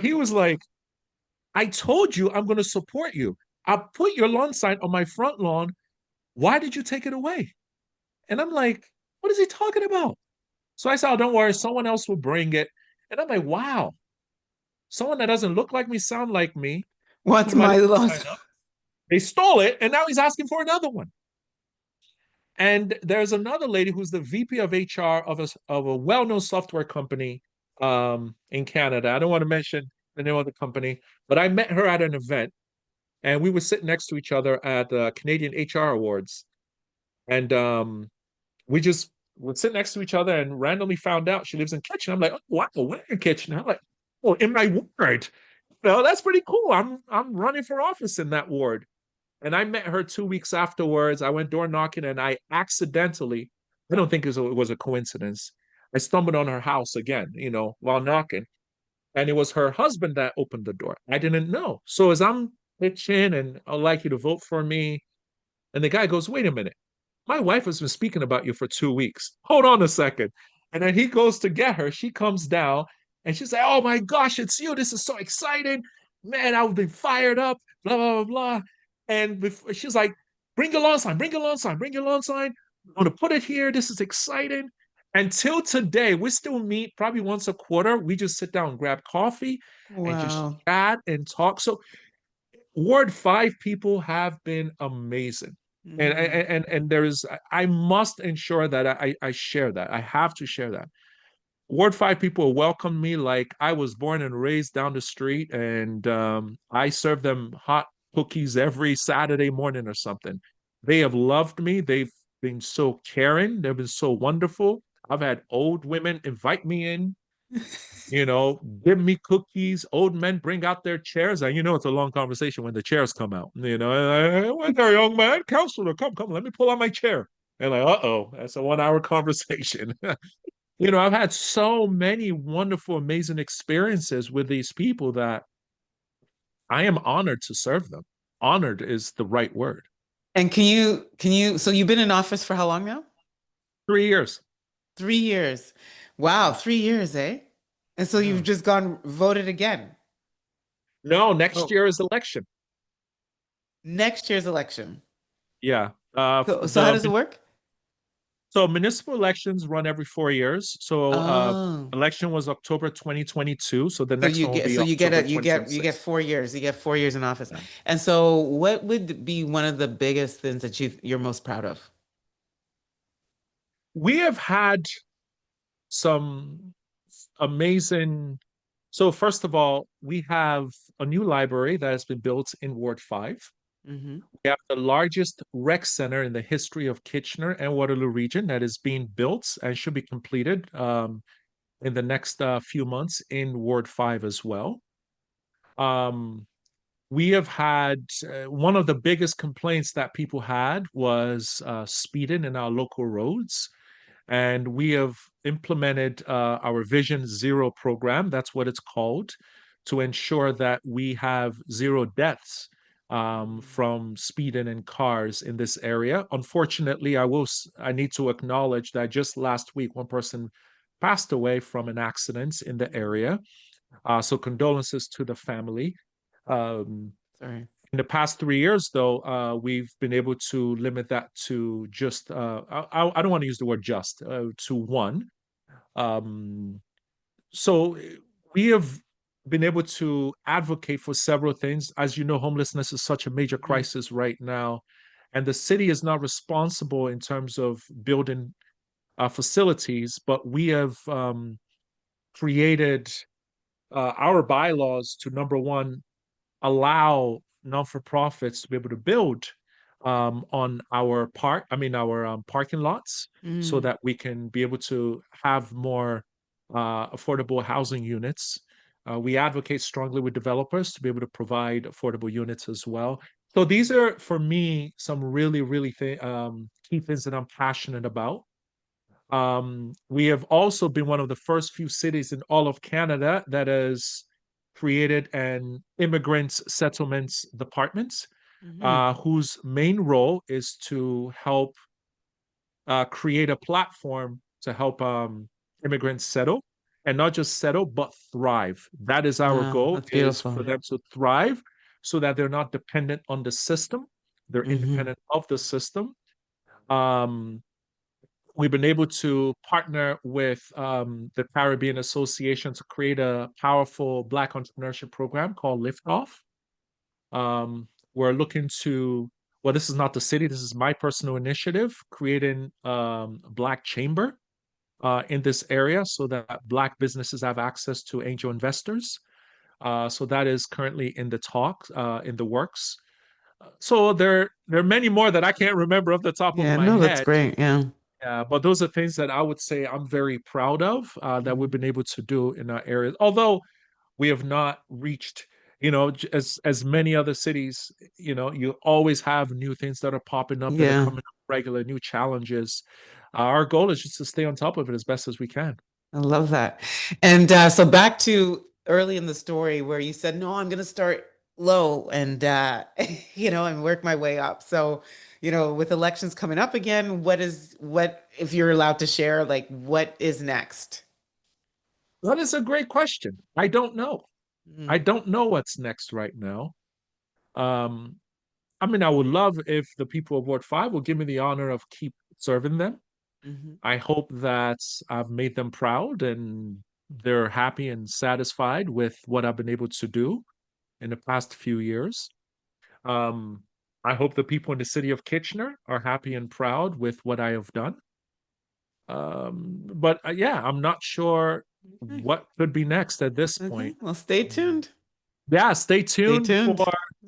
He was like, "I told you I'm going to support you. I put your lawn sign on my front lawn. Why did you take it away?" And I'm like, "What is he talking about?" So I said, "Oh, don't worry, someone else will bring it." And I'm like, wow, someone that doesn't look like me, sound like me, What's put my my lawn loss? sign up. They stole it, and now he's asking for another one. And there's another lady who's the VP of HR of a well-known software company in Canada. I don't want to mention the name of the company, but I met her at an event, and we would sit next to each other at the Canadian HR Awards, and we just would sit next to each other and randomly found out she lives in Kitchener. I'm like, oh, wow, where in Kitchener? I'm like, oh, in my ward. That's pretty cool. I'm running for office in that ward. And I met her 2 weeks afterwards. I went door knocking and I accidentally, I don't think it was a coincidence. I stumbled on her house again, while knocking. And it was her husband that opened the door. I didn't know. So as I'm pitching and I'd like you to vote for me, and the guy goes, wait a minute. My wife has been speaking about you for 2 weeks. Hold on a second. And then he goes to get her. She comes down and she's like, oh my gosh, it's you. This is so exciting. Man, I've been fired up, blah, blah, blah, blah. And she's like, bring your lawn sign, bring your lawn sign, bring your lawn sign. I'm going to put it here. This is exciting. Until today, we still meet probably once a quarter. We just sit down and grab coffee and just Wow. chat and talk. So Ward 5 people have been amazing. And Mhm. and there's I must ensure that I share that. I have to share that. Ward 5 people welcome me like I was born and raised down the street, and I serve them hot cookies every Saturday morning or something. They have loved me. They've been so caring. They've been so wonderful. I've had old women invite me in, give me cookies. Old men bring out their chairs. And it's a long conversation when the chairs come out. Wait there, young man, councilor, come, let me pull out my chair. And like, uh-oh, that's a 1 hour conversation. I've had so many wonderful, amazing experiences with these people that I am honored to serve them. Honored is the right word. And can you, so you've been in office for how long now? 3 years. 3 years. Wow, 3 years, eh? And so you've Yeah. just gone voted again. No, next Oh, year is election. next year's election. Yeah. So how does it work? So municipal elections run every 4 years. So Oh. election was October 2022. So the So next you one will get be so you get October a you get 2026. 4 years. You get 4 years in office. Yeah. And so what would be one of the biggest things that you're most proud of? We have had some amazing. So first of all, we have a new library that has been built in Ward 5. Hmm. We have the largest rec center in the history of Kitchener and Waterloo region that is being built and should be completed in the next few months in Ward 5 as well. Um, we have had one of the biggest complaints that people had was speeding in our local roads. And we have implemented our Vision Zero program. That's what it's called, to ensure that we have zero deaths from speeding in cars in this area. Unfortunately, I need to acknowledge that just last week, one person passed away from an accident in the area. So condolences to the family. Um, Sorry. in the past 3 years, though, we've been able to limit that to just, I don't want to use the word just, to one. Um, so we have been able to advocate for several things. As you know, homelessness is such a major Mhm. crisis right now. And the city is not responsible in terms of building facilities, but we have created our bylaws to, number one, allow non-for-profits to be able to build on our parking lots, so Mm. that we can be able to have more affordable housing units. We advocate strongly with developers to be able to provide affordable units as well. So these are, for me, some really, really key things that I'm passionate about. We have also been one of the first few cities in all of Canada that has created an immigrant settlements department, Mhm. whose main role is to help create a platform to help immigrants settle, and not just settle, but thrive. That is our Wow, goal, that's is beautiful. for them to thrive so that they're not dependent on the system. They're Hmm. independent of the system. Um, we've been able to partner with the Caribbean Association to create a powerful Black entrepreneurship program called Liftoff. We're looking to, well, this is not the city, this is my personal initiative, creating a Black chamber in this area so that Black businesses have access to angel investors. So that is currently in the talk, in the works. So there are many more that I can't remember off the top of Yeah, my no, that's head. great. Yeah. Yeah, but those are things that I would say I'm very proud of that we've Mhm. been able to do in our area. Although we have not reached, as many other cities, you always have new things that are popping up that are Yeah, coming up regular, new challenges. Our goal is just to stay on top of it as best as we can. I love that. And so back to early in the story where you said, no, I'm going to start low and, and work my way up. So, with elections coming up again, if you're allowed to share, like, what is next? That is a great question. I don't know. I Mm-hmm. don't know what's next right now. Um, I mean, I would love if the people of Ward 5 will give me the honor of keep serving them. Mm-hmm. I hope that I've made them proud and they're happy and satisfied with what I've been able to do in the past few years. Um, I hope the people in the city of Kitchener are happy and proud with what I have done. But yeah, I'm not sure Okay. what could be next at this Okay. point. Well, stay tuned. Yeah, stay Stay tuned for tuned.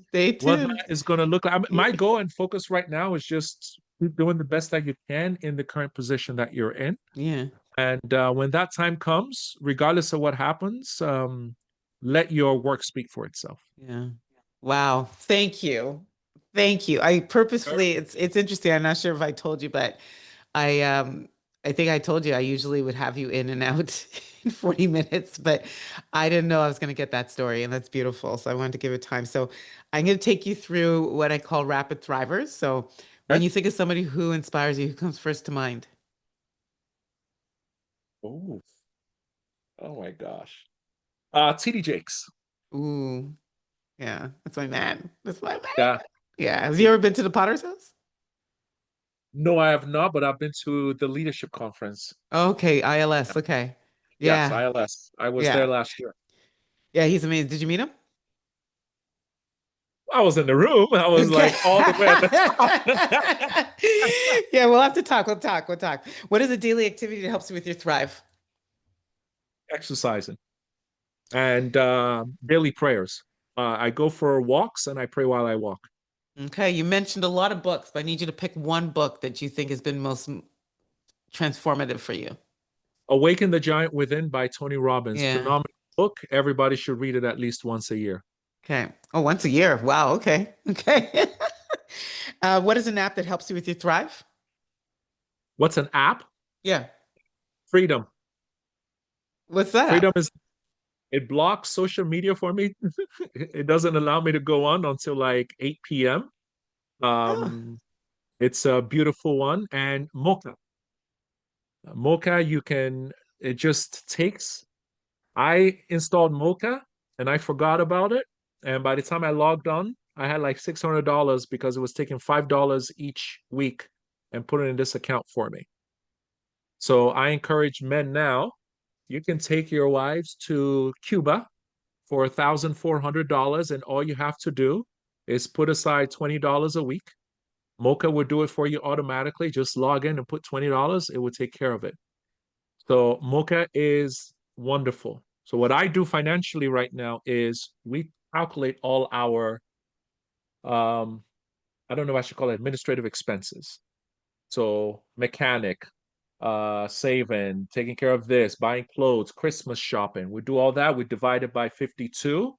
Stay what tuned. that is going to look like. I mean, Yeah. my goal and focus right now is just keep doing the best that you can in the current position that you're in. Yeah. And when that time comes, regardless of what happens, let your work speak for itself. Yeah. Wow. Thank you. Thank you. I purposefully, it's interesting. I'm not sure if I told you, but I um I think I told you I usually would have you in and out in 40 minutes, but I didn't know I was going to get that story, and that's beautiful. So I wanted to give it time. So I'm going to take you through what I call rapid thrivers. So when Okay. you think of somebody who inspires you, who comes first to mind? Oh, oh my gosh. TD Jakes. Ooh, yeah, that's my man. That's my man. Yeah. Yeah. Have you ever been to the Potter's house? No, I have not, but I've been to the leadership conference. Okay, ILS. Okay. Yes, Yeah. ILS. I was there Yeah. last year. Yeah, he's amazing. Did you meet him? I was in the room. I was Okay. like all the way at the top. Yeah, we'll have to talk. We'll talk. We'll talk. What is a daily activity that helps you with your thrive? Exercising and daily prayers. I go for walks and I pray while I walk. Okay, you mentioned a lot of books, but I need you to pick one book that you think has been most transformative for you. Awaken the Giant Within by Tony Robbins. Yeah. Phenomenal book. Everybody should read it at least once a year. Okay. Oh, once a year. Wow. Okay. Okay. What is an app that helps you with your thrive? What's an app? Yeah. Freedom. What's that Freedom app? is it blocks social media for me. It doesn't allow me to go on until like 8 p.m. Oh, Um, it's a beautiful one. And Mocha. Mocha, it just takes. I installed Mocha and I forgot about it. And by the time I logged on, I had like $600 because it was taking $5 each week and put it in this account for me. So I encourage men now, you can take your wives to Cuba for $1,400, and all you have to do is put aside $20 a week. Mocha will do it for you automatically. Just log in and put $20. It will take care of it. So Mocha is wonderful. So what I do financially right now is we calculate all our I don't know what I should call it, administrative expenses. So mechanic, saving, taking care of this, buying clothes, Christmas shopping. We do all that. We divide it by 52,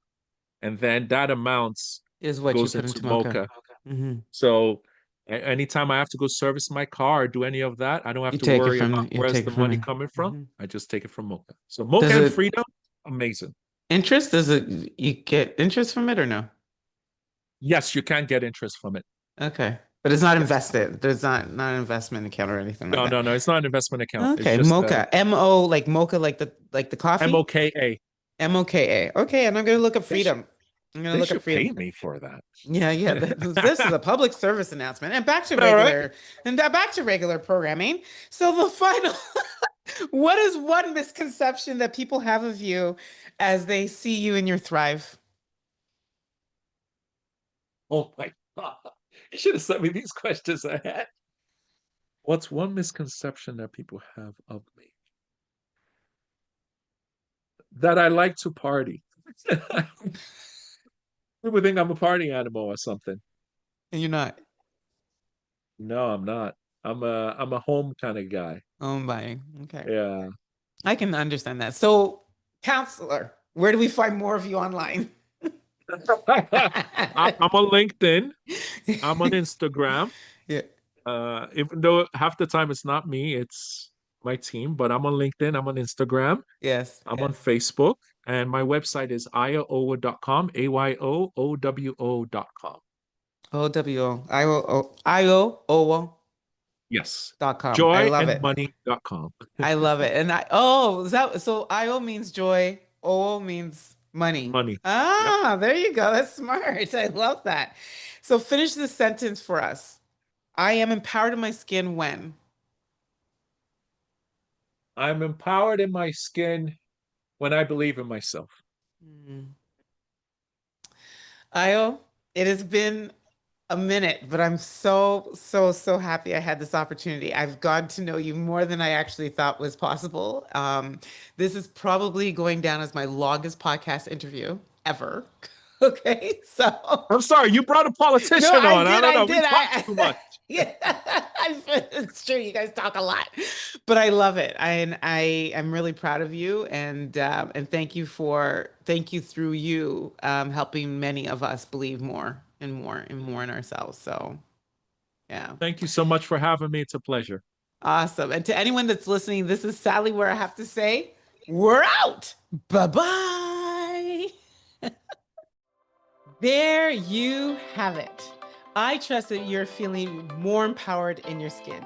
and then that amount is what you goes put into into Mocha. Mocha. Hmm. So anytime I have to go service my car or do any of that, I don't have You to take it worry from about the, you where's take the it from money it. coming from. Hmm. I just take it from Mocha. So Mocha Does and it Freedom, amazing. interest? Does it you get interest from it or no? Yes, you can get interest from it. Okay. But it's not Yes. invested. There's not an investment account or anything like No, that. no, no. It's not an investment account. It's Okay, just Mocha. M-O like mocha like the coffee? MOKA. M-O-K-A. Okay, and I'm gonna look up They should, freedom. I'm gonna they look up should pay freedom. me for that. Yeah, yeah. This is a public service announcement. And All right. back to regular programming. So the final, what is one misconception that people have of you as they see you in your thrive? Oh my God. You should have sent me these questions ahead. What's one misconception that people have of me? That I like to party. People think I'm a party animal or something. And you're not. No, I'm not. I'm a home kind of guy. Oh my. Okay. Yeah. I can understand that. So, counselor, where do we find more of you online? I'm on LinkedIn. I'm on Instagram. Yeah. Even though half the time it's not me, it's my team, but I'm on LinkedIn, I'm on Instagram, Yes. I'm on Facebook, and my website is ayoowo.com, AYOOWO.com. OWO. IO Yes. Owo.com. I love it. Joyandmoney.com. I love it. And is that so? IO means joy, O means money. Money. Yep. Ah, there you go. That's smart. I love that. So finish this sentence for us. I am empowered in my skin when. I'm empowered in my skin when I believe in myself. Hmm. Ayo, it has been a minute, but I'm so, so, so happy I had this opportunity. I've gotten to know you more than I actually thought was possible. This is probably going down as my longest podcast interview ever. Okay, so I'm sorry, you brought a no, politician on. I don't I know. We did. talk too much. Yeah, it's true. You guys talk a lot, but I love it. I am really proud of you, and thank you through you helping many of us believe more and more and more in ourselves. So yeah, Thank you so much for having me. It's a pleasure. awesome. And to anyone that's listening, this is sadly where I have to say, we're out. Bye bye. There you have it. I trust that you're feeling more empowered in your skin.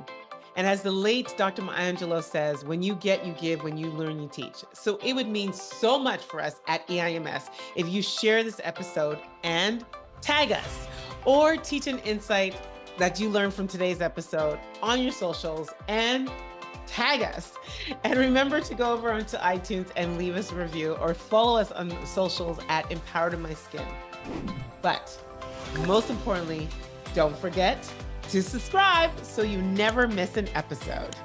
And as the late Dr. Maya Angelou says, when you get, you give, when you learn, you teach. So it would mean so much for us at EIMS if you share this episode and tag us or teach an insight that you learned from today's episode on your socials and tag us. And remember to go over onto iTunes and leave us a review or follow us on socials at Empowered in My Skin. But most importantly, don't forget to subscribe so you never miss an episode.